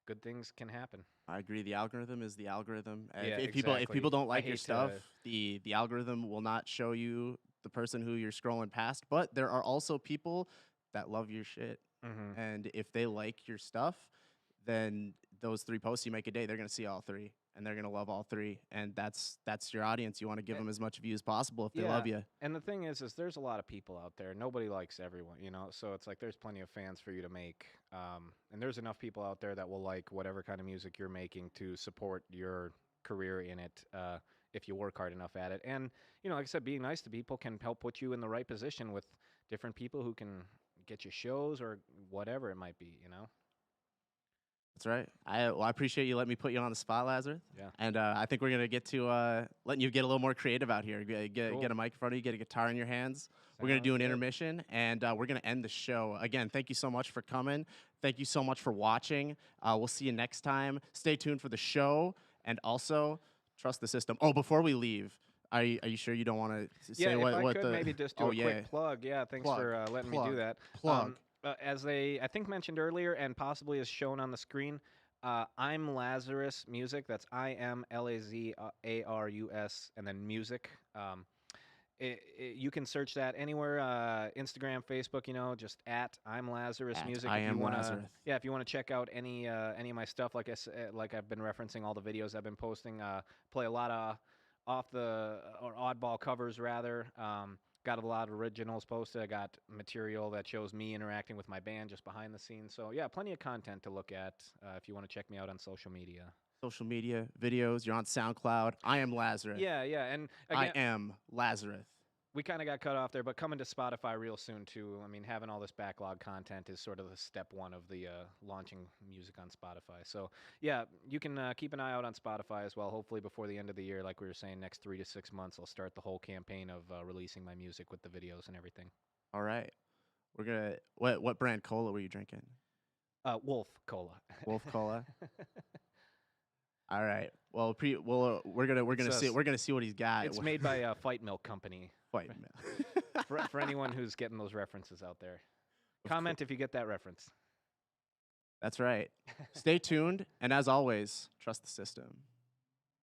good things can happen. I agree. The algorithm is the algorithm. Yeah, If people exactly. don't I like your hate stuff, to. the algorithm will not show you the person who you're scrolling past. But there are also people that love your shit, Hmm. and if they like your stuff, then those three posts you make a day, they're gonna see all three, and they're gonna love all three, and that's your audience. You want to give them as much view as possible if they Yeah, love you. and the thing is there's a lot of people out there. Nobody likes everyone. So it's like there's plenty of fans for you to make, and there's enough people out there that will like whatever kind of music you're making to support your career in it. If you work hard enough at it, and like I said, being nice to people can help put you in the right position with different people who can get you shows or whatever it might be. That's right. I appreciate you letting me put you on the spot, Lazarus. Yeah. And I think we're gonna get to letting you get a little more creative out here. Get Cool. a mic in front of you, get a guitar in your hands. We're gonna do an intermission, and we're gonna end the show. Again, thank you so much for coming. Thank you so much for watching. We'll see you next time. Stay tuned for the show, and also trust the system. Oh, before we leave, are you sure you don't want to say if I what could the? maybe just do a quick plug. Yeah, thanks Plug, for letting me do that. Plug. As they, I think, mentioned earlier, and possibly is shown on the screen, ImLazarus Music. That's ImLazarus, and then music. You can search that anywhere, Instagram, Facebook. Just at ImLazarus Music. I if am you wanna, Lazarus. Yeah, if you want to check out any of my stuff, like I've been referencing all the videos I've been posting. Play a lot of oddball covers rather. Got a lot of originals posted. I got material that shows me interacting with my band just behind the scenes. So yeah, plenty of content to look at if you want to check me out on social media. Social media, videos, you're on SoundCloud. I am Lazarus. Yeah, and again, I am Lazarus. we kind of got cut off there, but coming to Spotify real soon too. I mean, having all this backlog content is sort of the step one of the launching music on Spotify. So yeah, you can keep an eye out on Spotify as well. Hopefully before the end of the year, like we were saying, next 3 to 6 months, I'll start the whole campaign of releasing my music with the videos and everything. All right, we're gonna. What brand cola were you drinking? Wolf Cola. Wolf Cola. All right. Well, we're gonna see what he's got. It's made by Fight Milk Company. Fight Milk. for anyone who's getting those references out there, comment if you get that reference. That's right. Stay tuned, and as always, trust the system.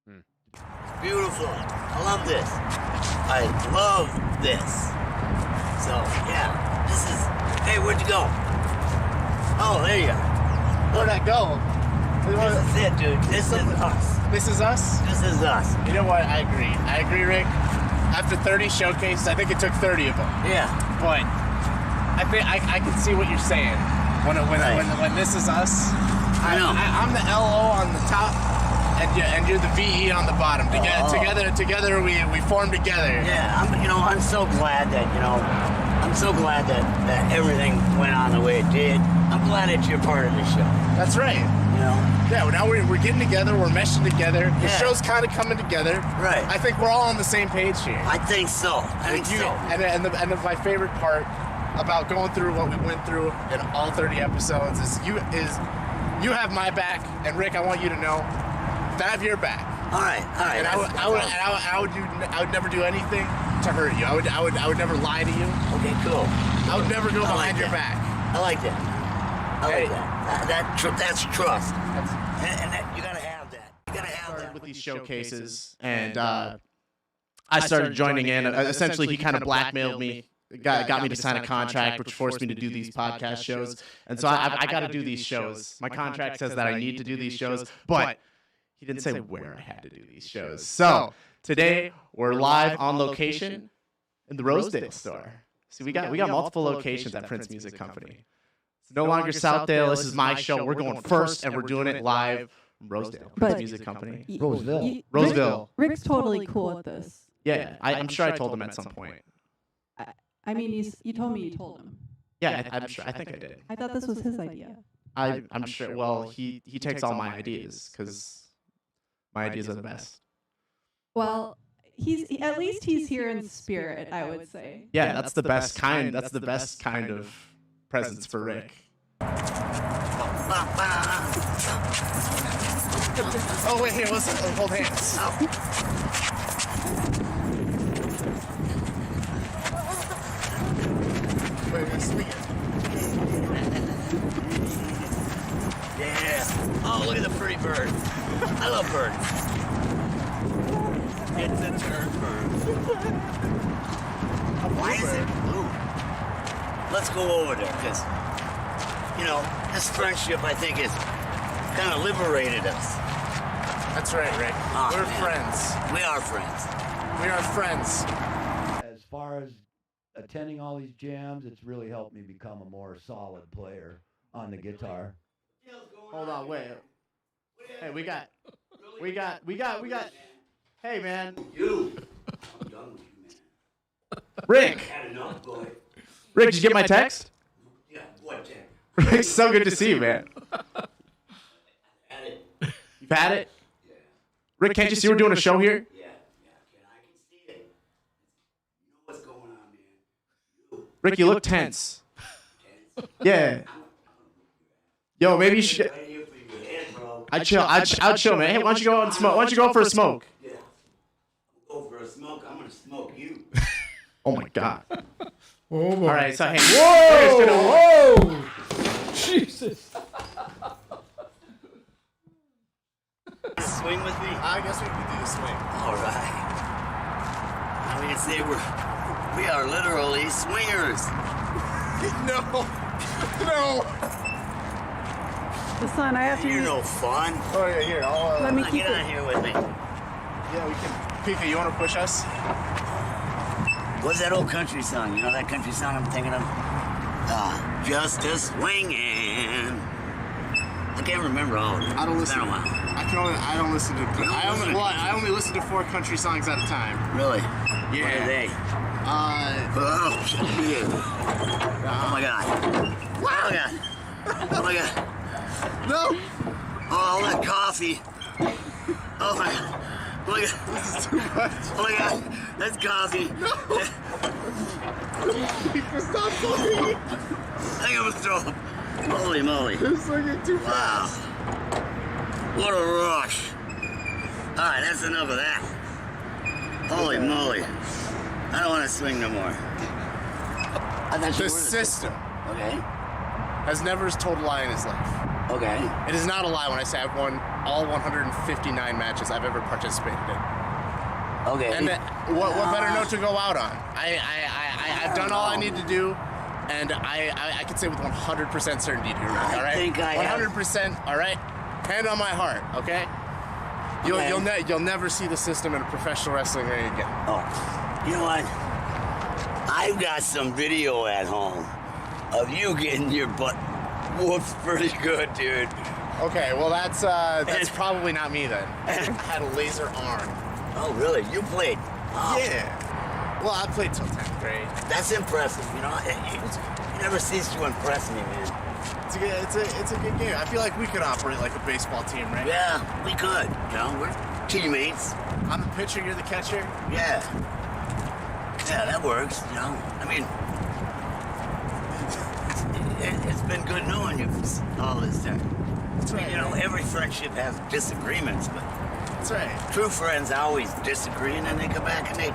It's beautiful. I love this. I love this. So yeah, this is. Hey, where'd you go? Oh, there you are. Where'd I go? This is it, dude. This is us. This is us? This is us. You know what? I agree, Rick. After 30 showcases, I think it took 30 of them. Yeah. But I think I can see what you're saying. When this is us, I know. I'm the LO on the top, and you're the VE on the bottom. Together we form together. Yeah. I'm so glad that that everything went on the way it did. I'm glad that you're part of the show. That's right. Yeah, well, now we're getting together, we're meshing together. The show's kind of coming together. Right. I think we're all on the same page here. I think so. And my favorite part about going through what we went through in all 30 episodes is you have my back, and Rick, I want you to know that I have your back. All right. And I would never do anything to hurt you. I would never lie to you. Okay, cool. I would never go behind your back. I like that. That's trust. And you gotta have that. You gotta have that with these showcases, and I started joining in. Essentially, he kind of blackmailed me, got me to sign a contract, which forced me to do these podcast shows. And so I got to do these shows. My contract says that I need to do these shows, but he didn't say where I had to do these shows. So today we're live on location in the Rosedale store. See, we got multiple locations at Prince Music Company. It's no longer Southdale. This is my show. We're going first, and we're doing it live from Rosedale. Prince Music Company. Roseville. Rick's totally cool with this. Yeah, I'm sure I told him at some point. I mean, you told me you told him. Yeah, I'm sure. I think I did. I thought this was his idea. I'm sure. Well, he takes all my ideas because my ideas are the best. Well, at least he's here in spirit, I would say. Yeah, that's the best kind. That's the best kind of presents for Rick. Oh wait, here, let's hold hands. Wait, let's swing it. Yeah. Oh, look at the pretty bird. I love birds. It's a turd bird. Why is it blue? Let's go over there, because, this friendship, I think, has kind of liberated us. That's right, Rick. Oh, We're man. friends. We are friends. We are friends. As far as attending all these jams, it's really helped me become a more solid player on the guitar. Hold on, wait. Hey, we got. Hey, man. You. I'm done with you, man. Rick. Had enough, boy. Rick, did you get my text? Yeah, what, Jack? Rick, so good to see you, man. You've had it? Yeah. Rick, can't you see we're doing a show here? Yeah, I can see it. You know what's going on, man. Rick, you look tense. Yeah. Yo, maybe you should. Right here for your head, bro. I'd chill, man. Hey, why don't you go out and smoke? Why don't you go out for a smoke? Yeah. Go for a smoke. I'm gonna smoke you. Oh my God. Oh boy. All right, so hey. Whoa! Jesus. Swing with me. I guess we could do the swing. All right. I mean, say we are literally swingers. No. No. The sun, I have to You're use. no fun. Oh yeah, here. I'll. Let me Now keep get on it. here with me. Yeah, we can. Pika, you want to push us? What's that old country song? You know that country song I'm thinking of? Just a swingin'. I can't remember all of it. I don't It's listen. been a while. I don't listen to. I only listen to 4 country songs at a time. Really? Yeah. What are they? Oh, shit. Oh my God. Oh my God. Oh my God. No. Oh, all that coffee. Oh my God. Oh my God. This is too much. Oh my God. That's coffee. Stop talking. I think I'm gonna throw up. Holy moly. It's like too Wow. What a rush. All right, that's enough of that. Holy moly. I don't want to swing no more. I thought you The were system Okay. has never told a lie in his life. Okay. It is not a lie when I say I've won all 159 matches I've ever participated in. Okay. And what better note to go out on? I've done all I need to do, and I can say with 100% certainty to you, Rick, all right? think I have- 100%, all right? Hand on my heart, okay? You'll never see the system in a professional wrestling ring again. Oh, you know what? I've got some video at home of you getting your butt whooped pretty good, dude. Okay, well that's probably not me then. I had a laser arm. Oh, really? You played? Oh, Yeah. Well, I played till 10th grade. That's impressive. You know, you never cease to impress me, man. It's a good game. I feel like we could operate like a baseball team, right? Yeah, we could. You know, we're teammates. I'm the pitcher, you're the catcher. Yeah. Yeah, that works. You know, I mean, it's been good knowing you for all this time. That's right. You know, every friendship has disagreements, but That's right. true friends always disagree, and then they come back and they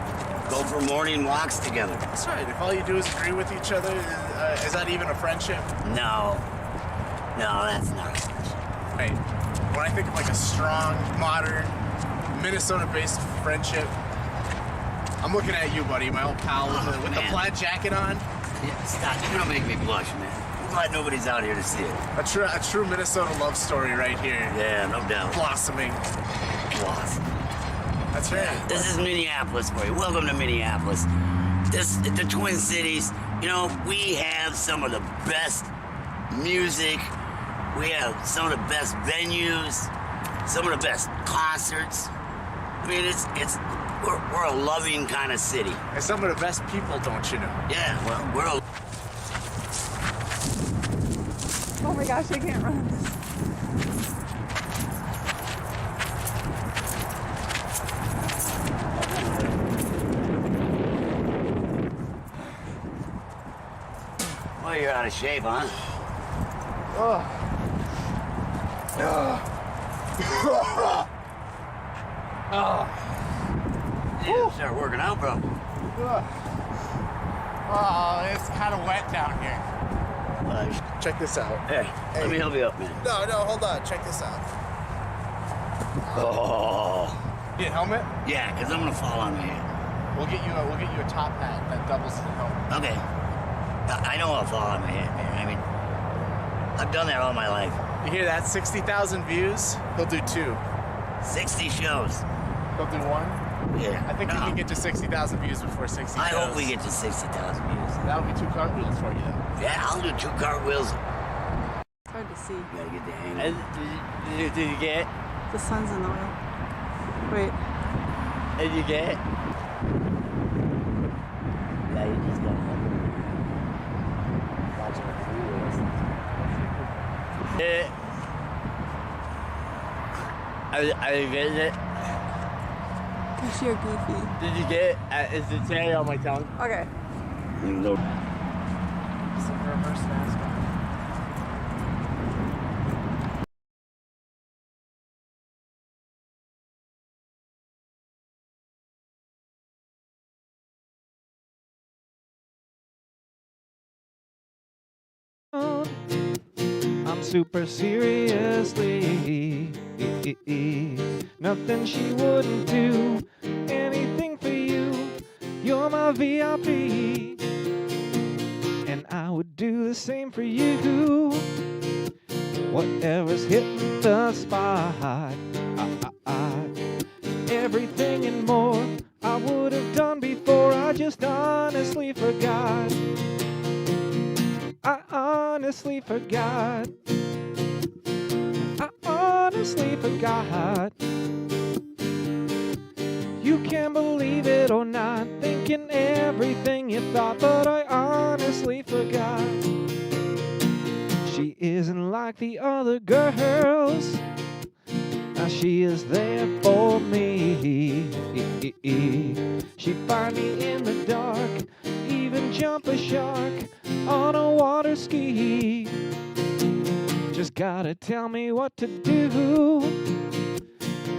go for morning walks together. That's right. If all you do is agree with each other, is that even a friendship? No, that's not a friendship. Right. When I think of like a strong, modern, Minnesota-based friendship, I'm looking at you, buddy, my old pal with the man. plaid jacket on. Yeah, stop. You're gonna make me blush, man. I'm glad nobody's out here to see it. A true Minnesota love story right here. Yeah, no doubt. Blossoming. Awesome. That's right. This is Minneapolis for you. Welcome to Minneapolis. The Twin Cities. You know, we have some of the best music. We have some of the best venues. Some of the best concerts. I mean, we're a loving kind of city. And some of the best people, don't you know? Yeah, well, we're a Oh my gosh, I can't run. Well, you're out of shape, huh? You start working out, bro. Oh, it's kind of wet down here. Uh, Check this out. Hey, let me help you up, man. No, hold on. Check this out. Oh, You need a helmet? yeah, because I'm going to fall on my head. We'll get you a top hat that doubles as a helmet. Okay. I know I'll fall on my head, man. I mean, I've done that all my life. You hear that? 60,000 views. He'll do 2. 60 shows. He'll do 1. Yeah. I think we No. can get to 60,000 views before 60. I hope shows. we get to 60,000 views. That'll be 2 cartwheels for you. Yeah, I'll do 2 cartwheels. It's hard to see. Gotta get the hang of it. Did you get? The sun's in the way. Wait. Did you get? Yeah, you just gotta watching the freeways. Are you getting it? Because you're goofy. Did you get it? Is the cherry on my tongue? Okay. No. It's a reverse NASCAR. I'm super seriously. Nothing she wouldn't do. Anything for you. You're my VIP. And I would do the same for you. Whatever's hitting the spot. Everything and more I would have done before. I just honestly forgot. I honestly forgot. I honestly forgot. You can believe it or not, thinking everything you thought, but I honestly forgot. She isn't like the other girls. Now she is there for me. She'd find me in the dark, even jump a shark on a water ski. Just gotta tell me what to do.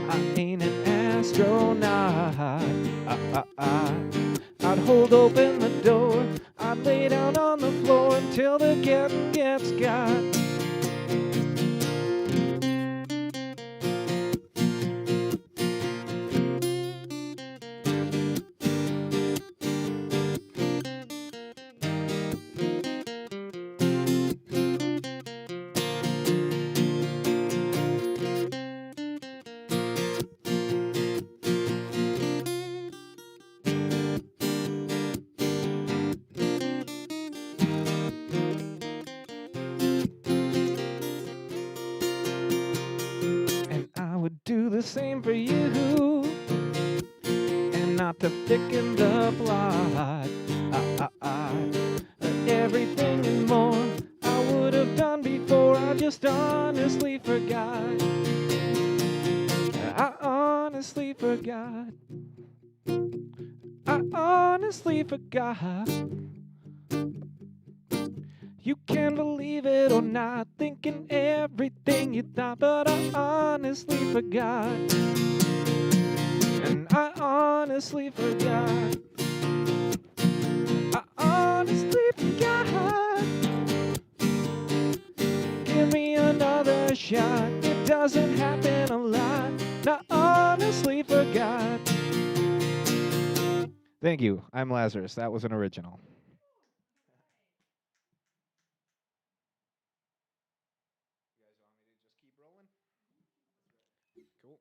I ain't an astronaut. I'd hold open the door. I'd lay down on the floor until the getting gets got. Do the same for you, and not to thicken the plot. Everything and more I would have done before. I just honestly forgot. I honestly forgot. I honestly forgot. You can believe it or not, thinking everything you thought, but I honestly forgot. And I honestly forgot. I honestly forgot. Give me another shot. It doesn't happen a lot. I honestly forgot. Thank you. I'm Lazarus. That was an original. Cool.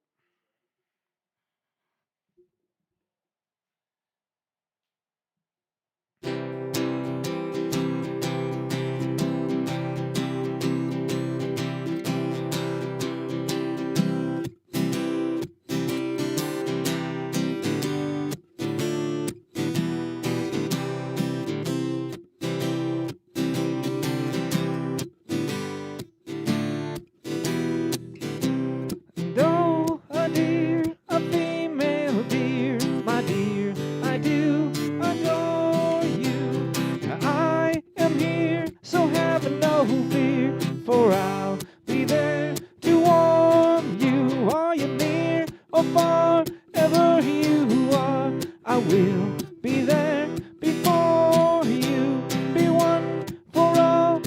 will be there before you. Be one for all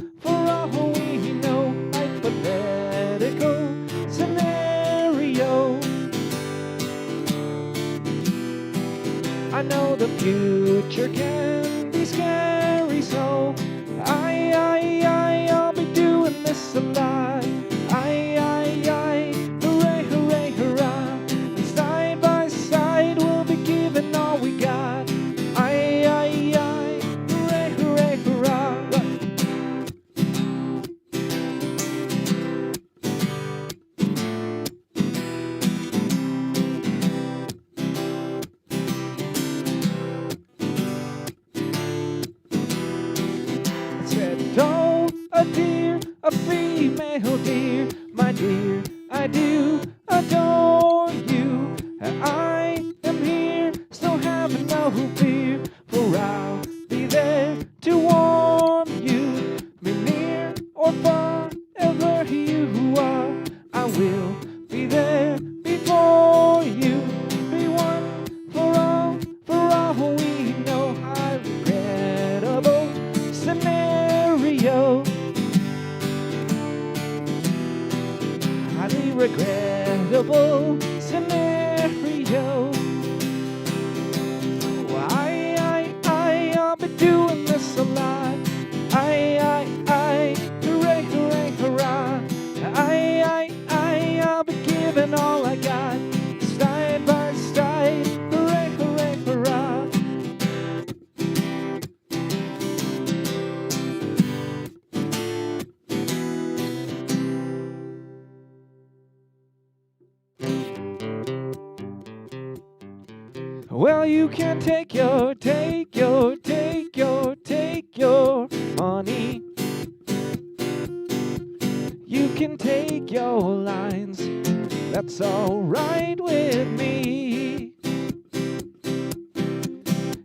we know. Hypothetical scenario. I know the future can be scary, so I'll be doing this a lot. Hooray, hooray, hurrah. And side by side we'll be giving all we got. Hooray, hooray, hurrah. I said, oh, a dear, a female dear, my dear, I do adore regrettable scenario. I've been doing this a lot. Hooray, hooray, hurrah. I'll be giving all I got, side by side. Hooray, hooray, hurrah. Well, you can take your money. You can take your lines. That's all right with me.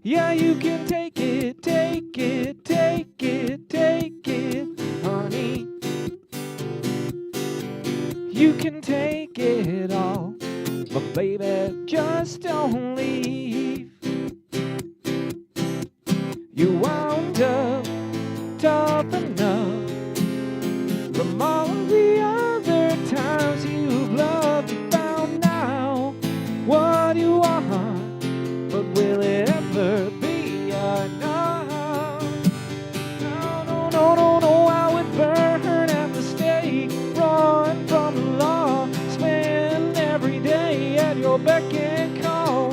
Yeah, you can take it, honey. You can take it all, but baby, just don't leave. You wound up tough enough from all of the other times you've loved and found now what you want, but will it ever be enough? No, I would burn at the stake, run from the law, spend every day at your beck and call.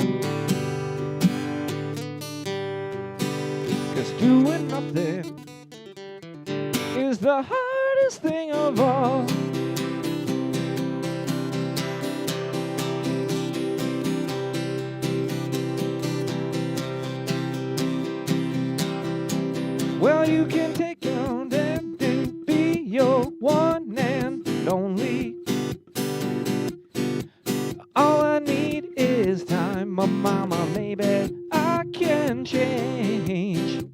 'Cause doing nothing is the hardest thing of all. Well, you can take on and be your one and only. All I need is time, my mama, maybe I can change.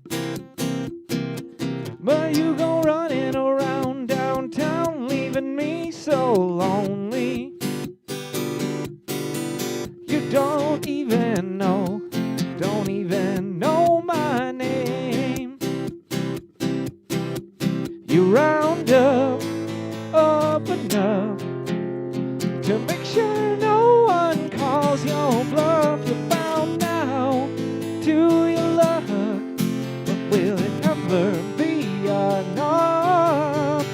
But you go running around downtown, leaving me so lonely. You don't even know my name. You round up enough to make sure no one calls your bluff. You're bound now to your luck, but will it ever be enough?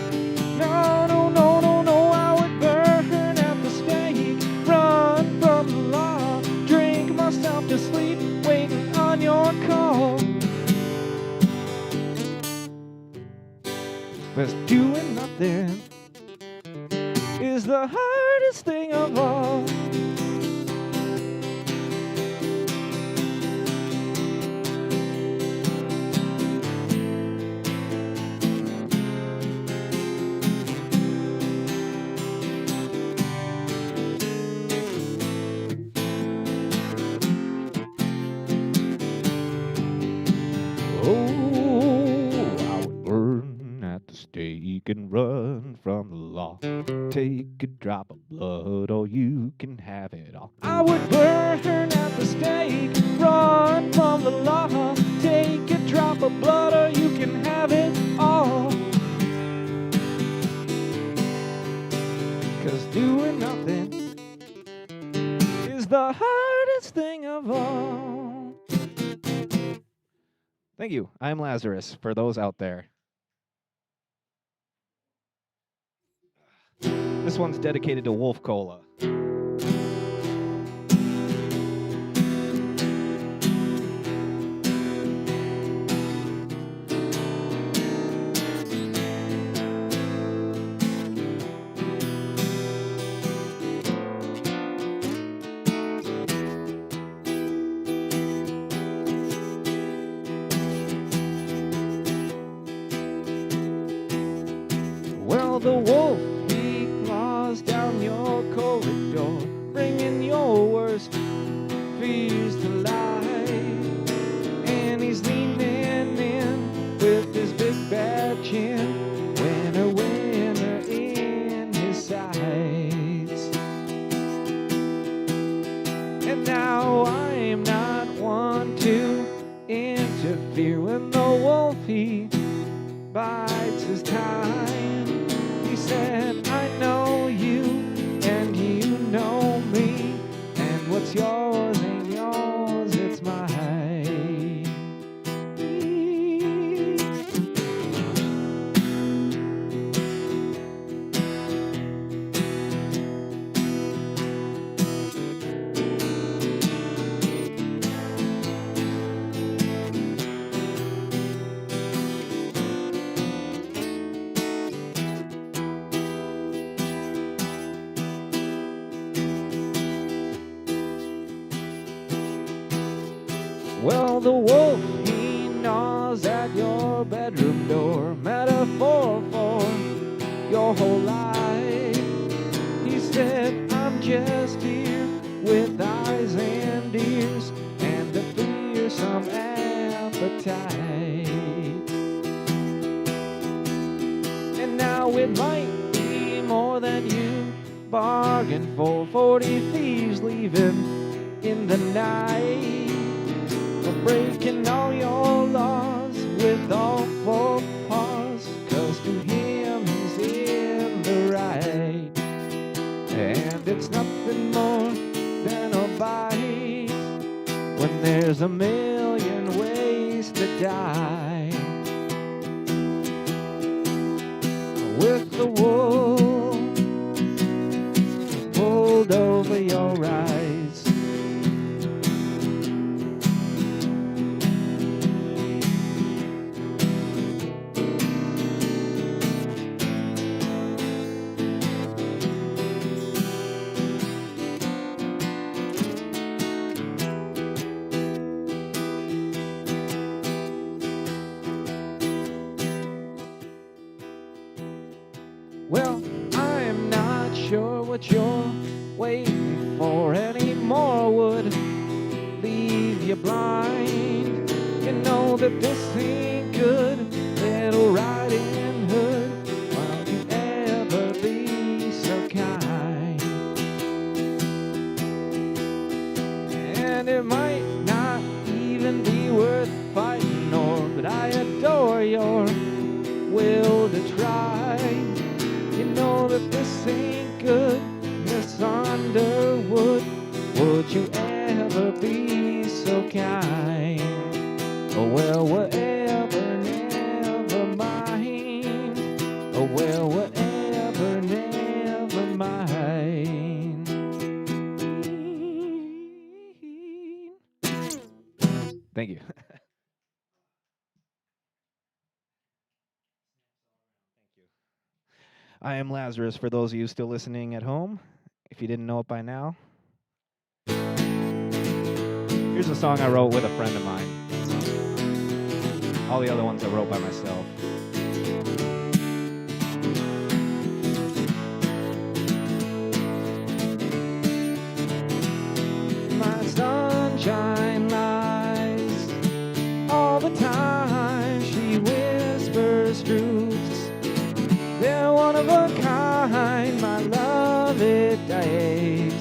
No, I would burn at the stake, run from the law, drink myself to sleep, waiting on your call. 'Cause doing nothing is the hardest thing of all. I would burn at the stake and run from the law. Take a drop of blood, or you can have it all. I would burn at the stake, run from the law. Take a drop of blood, or you can have it all. 'Cause doing nothing is the hardest thing of all. Thank you. I'm Lazarus, for those out there. This one's dedicated to Wolf Cola. Well, the wolf, he claws down your corridor, bringing your worst fears to life. And he's leaning in with his big bad chin, winner, winner in his sights. And now I'm not one to interfere when the wolf, he bites his time. He said, I know you, Well, the wolf, he gnaws at your bedroom door, metaphor for your whole life. He said, I'm just here with eyes and ears and a fearsome appetite. And now it might be more than you bargained for, 40 thieves leaving in the night, for breaking all your laws with awful pause, 'cause to him he's in the right. And it's nothing more than a bite when there's a million ways to die. With the wool pulled over your eyes. Well, I'm not sure what you're waiting for anymore would leave you blind. You know that this ain't good, Little Riding Hood. Why'd you ever be so kind? And it might not even be worth fighting or, but I adore your will to try. You know that this ain't good, Miss Underwood. Would you ever be so kind? Oh, well, whatever, never mind. Oh, well, whatever, never mind. Thank you. I am Lazarus, for those of you still listening at home, if you didn't know it by now. Here's a song I wrote with a friend of mine. All the other ones I wrote by myself. My sunshine lies all the time. She whispers truths. They're one of a kind, my love, it days.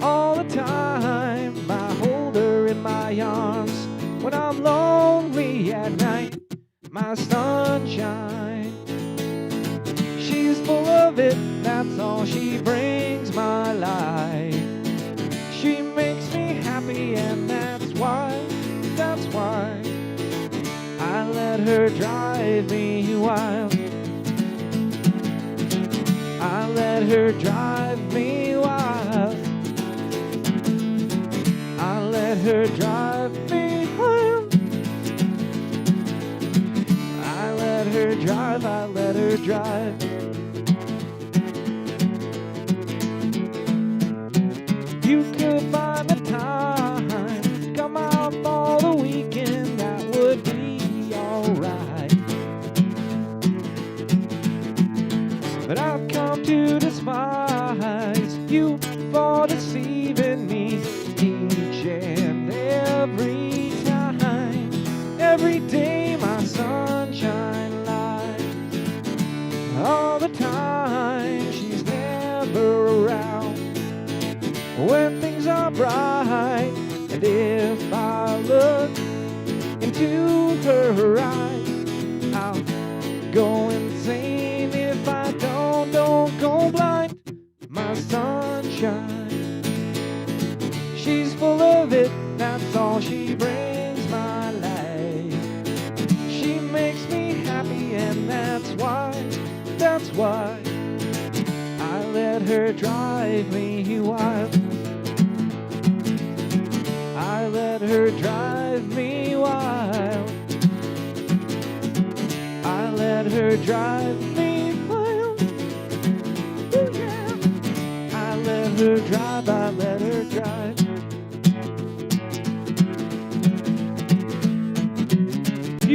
All the time, I hold her in my arms. When I'm lonely at night, my sunshine. She's full of it, that's all she brings my life. She makes me happy and that's why I let her drive me wild. I let her drive me wild. I let her drive me wild. I let her drive, I let her drive. You could find the time, come out for the weekend, that would be alright. But I've come to despise you for deceiving me each and every time. Every day my sunshine lies. All the time she's never around when things are bright. And if I look into her eyes, I'll go insane. If I don't go blind. My sunshine, she's full of it, that's all she brings my life. She makes me happy and that's why I let her drive me wild. I let her drive me wild. I let her drive me wild. Ooh, yeah. I let her drive, I let her drive.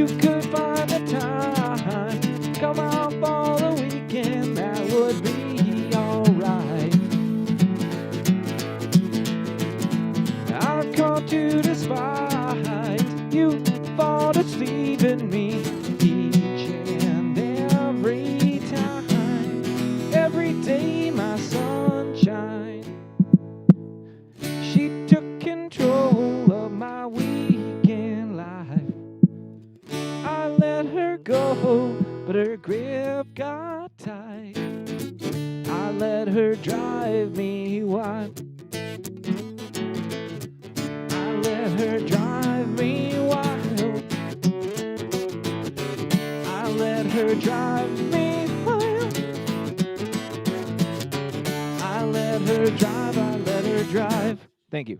you could find the time, come out for the weekend, that would be alright. I've come to despise you for deceiving me each and every time. Every day, my sunshine. She took control of my weekend life. I let her go, but her grip got tight. I let her drive me wild. I let her drive me wild. I let her drive me wild. I let her drive, I let her drive. Thank you.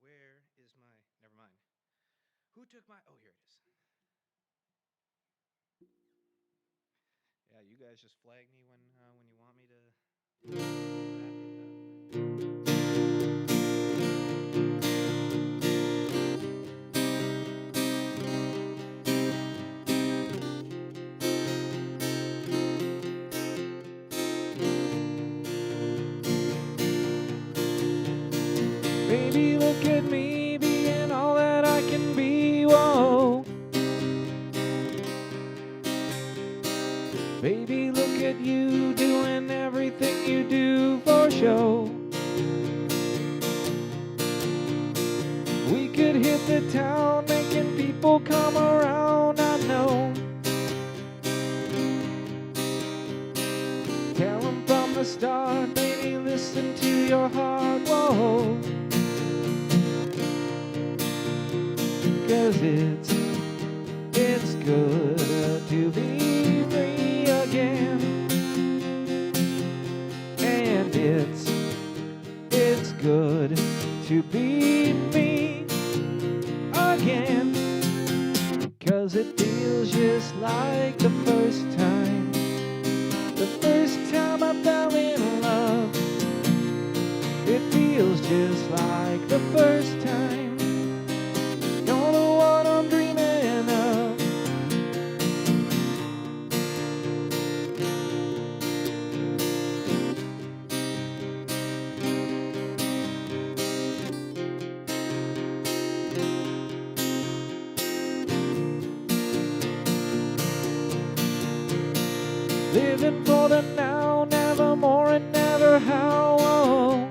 Where is my? Never mind. Who took my? Oh, here it is. Yeah, you guys just flag me when you want me to. Baby, look at me being all that I can be. Whoa. Baby, look at you doing everything you do for show. We could hit the town, making people come around, I know. Tell them from the start, baby, listen to your heart, whoa. 'Cause it's good to be free again. And it's good to be me again. 'Cause it feels just like the first time. The first time I fell in love. It feels just like the first time. You're the one I'm dreaming of. Living for the now, never more and never how. Oh.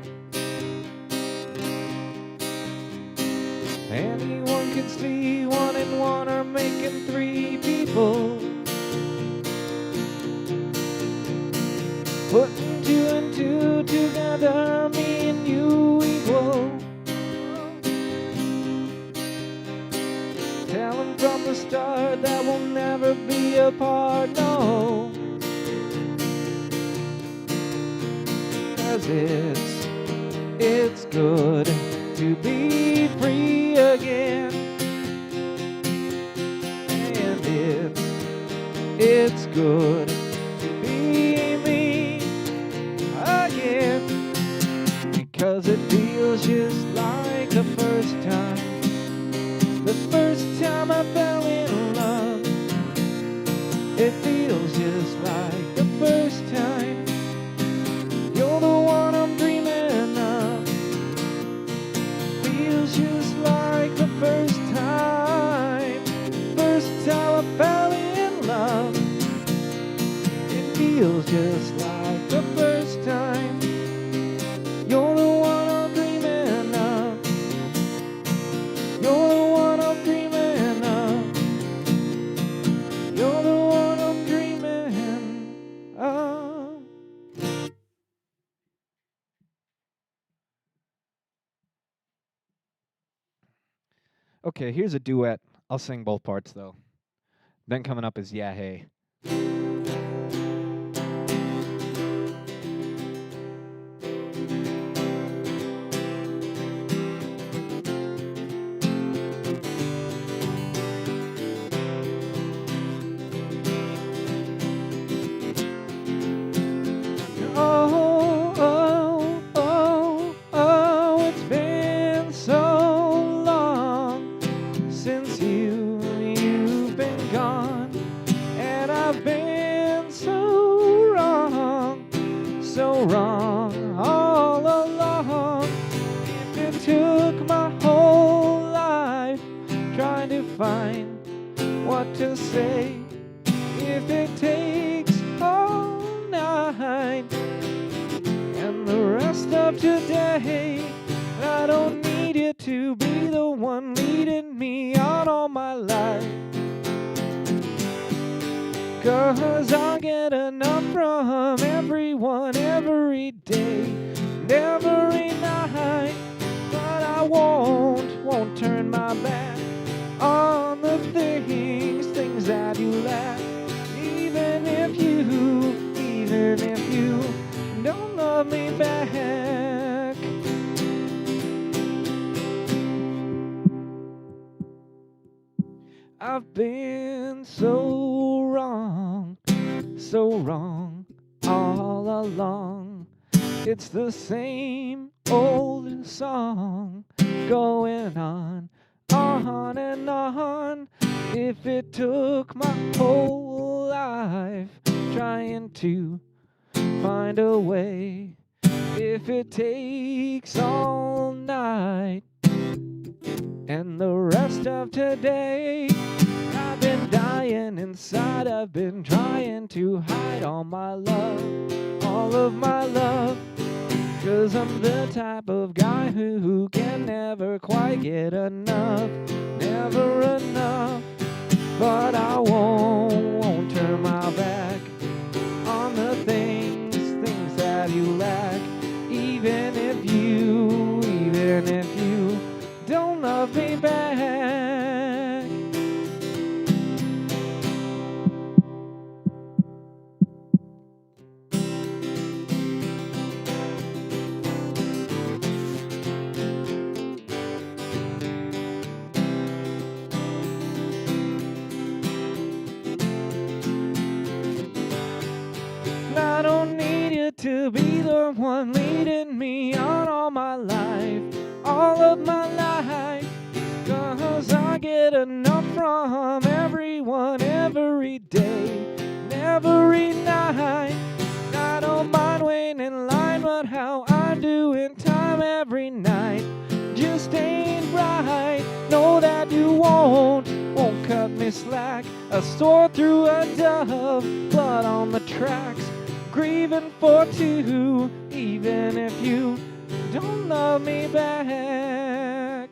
Anyone can see 1 and 1 are making 3 people. Putting 2 and 2 together, me and you equal. Tell them from the start that we'll never be apart, no. 'Cause it's good to be free again. And it's good to be me again. Because it feels just like the first time. The first time I fell in love. It feels just like the first time. You're the one I'm dreaming of. Feels just like the first time. First time I fell in love. It feels just like the first time. You're the one I'm dreaming of. You're the one I'm dreaming of. You're the one I'm dreaming of. Okay, here's a duet. I'll sing both parts though. Then coming up is Yeah Hey. find what to say. If it takes all night and the rest of today, I don't need you to be the one leading me out all my life. 'Cause I'll get enough from everyone every day and every night. But I won't turn my back on the things that you lack. Even if you don't love me back. I've been so wrong all along. It's the same old song going on and on. If it took my whole life trying to find a way, if it takes all night and the rest of today, I've been dying inside, I've been trying to hide all my love, all of my love. 'Cause I'm the type of guy who can never quite get enough, never enough. But I won't turn my back on the things that you lack. Even if you don't love me back. I don't need you to be the one leading me on all my life, all of my life. 'Cause I get enough from everyone every day, and every night. I don't mind waiting in line, but how I do in time every night just ain't right. Know that you won't cut me slack. A sword through a dove, blood on the tracks, grieving for two, even if you don't love me back.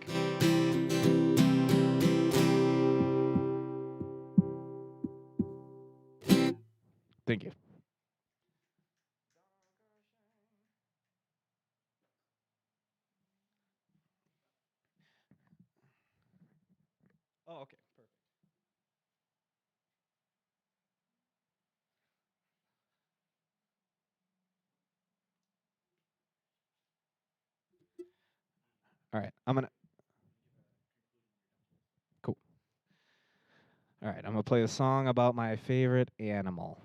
Thank you. Oh, okay, perfect. All right, cool. All right, I'm gonna play a song about my favorite animal.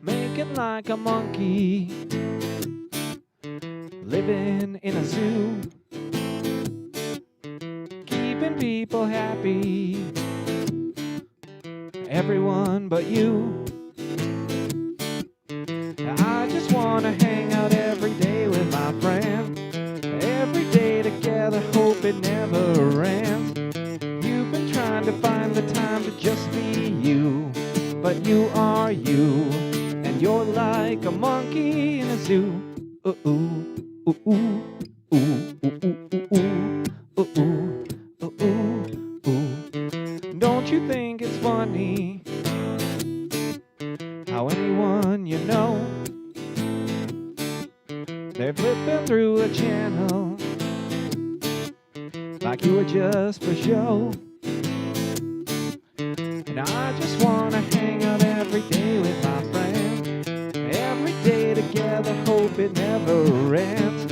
Making like a monkey, living in a zoo, keeping people happy, everyone but you. I just wanna hang out every day with my friends, every day together, hope it never ends. You've been trying to find the time to just be you, but you are you, and you're like a monkey in a zoo. Ooh, ooh, ooh, ooh, ooh, ooh, ooh, ooh, ooh, ooh, ooh, ooh. Don't you think it's funny how anyone you know, they're flipping through a channel like you were just for show. And I just wanna hang out every day with my friends, every day together, hope it never ends.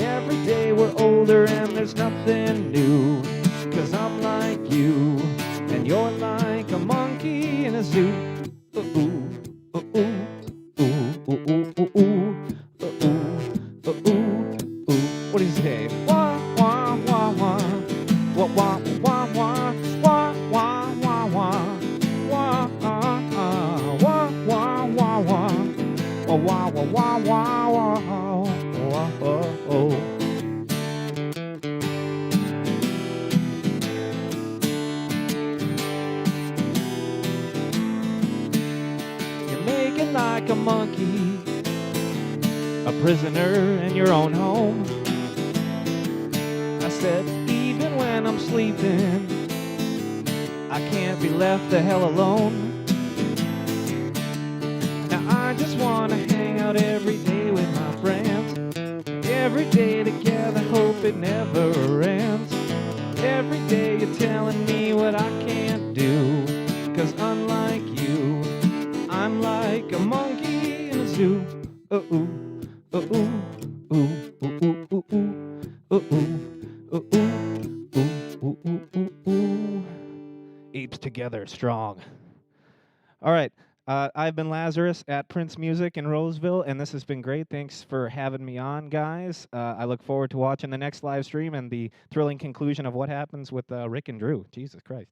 Every day we're older and there's nothing new, 'cause I'm like you, and you're like a monkey in a zoo. Ooh, ooh, ooh, ooh, ooh, ooh, ooh, ooh, ooh, ooh, ooh, ooh. What do you say? Wah, wah, wah, wah. Oh, wow, wow, wow, wow, wow, wow, oh, oh. You're making like a monkey, a prisoner in your own home. I said, even when I'm sleeping, I can't be left the hell alone. Now I just wanna hang out every day with my friends. Every day together, hope it never ends. Every day you're telling me what I can't do. 'Cause unlike you, I'm like a monkey in a zoo. Uh-ooh, uh-ooh, ooh, ooh, ooh, ooh, ooh, uh-ooh, uh-ooh, ooh, ooh, ooh, ooh, ooh. Apes together strong. All right. I've been Lazarus at Prince Music in Roseville, and this has been great. Thanks for having me on, guys. I look forward to watching the next live stream and the thrilling conclusion of what happens with Rick and Drew. Jesus Christ.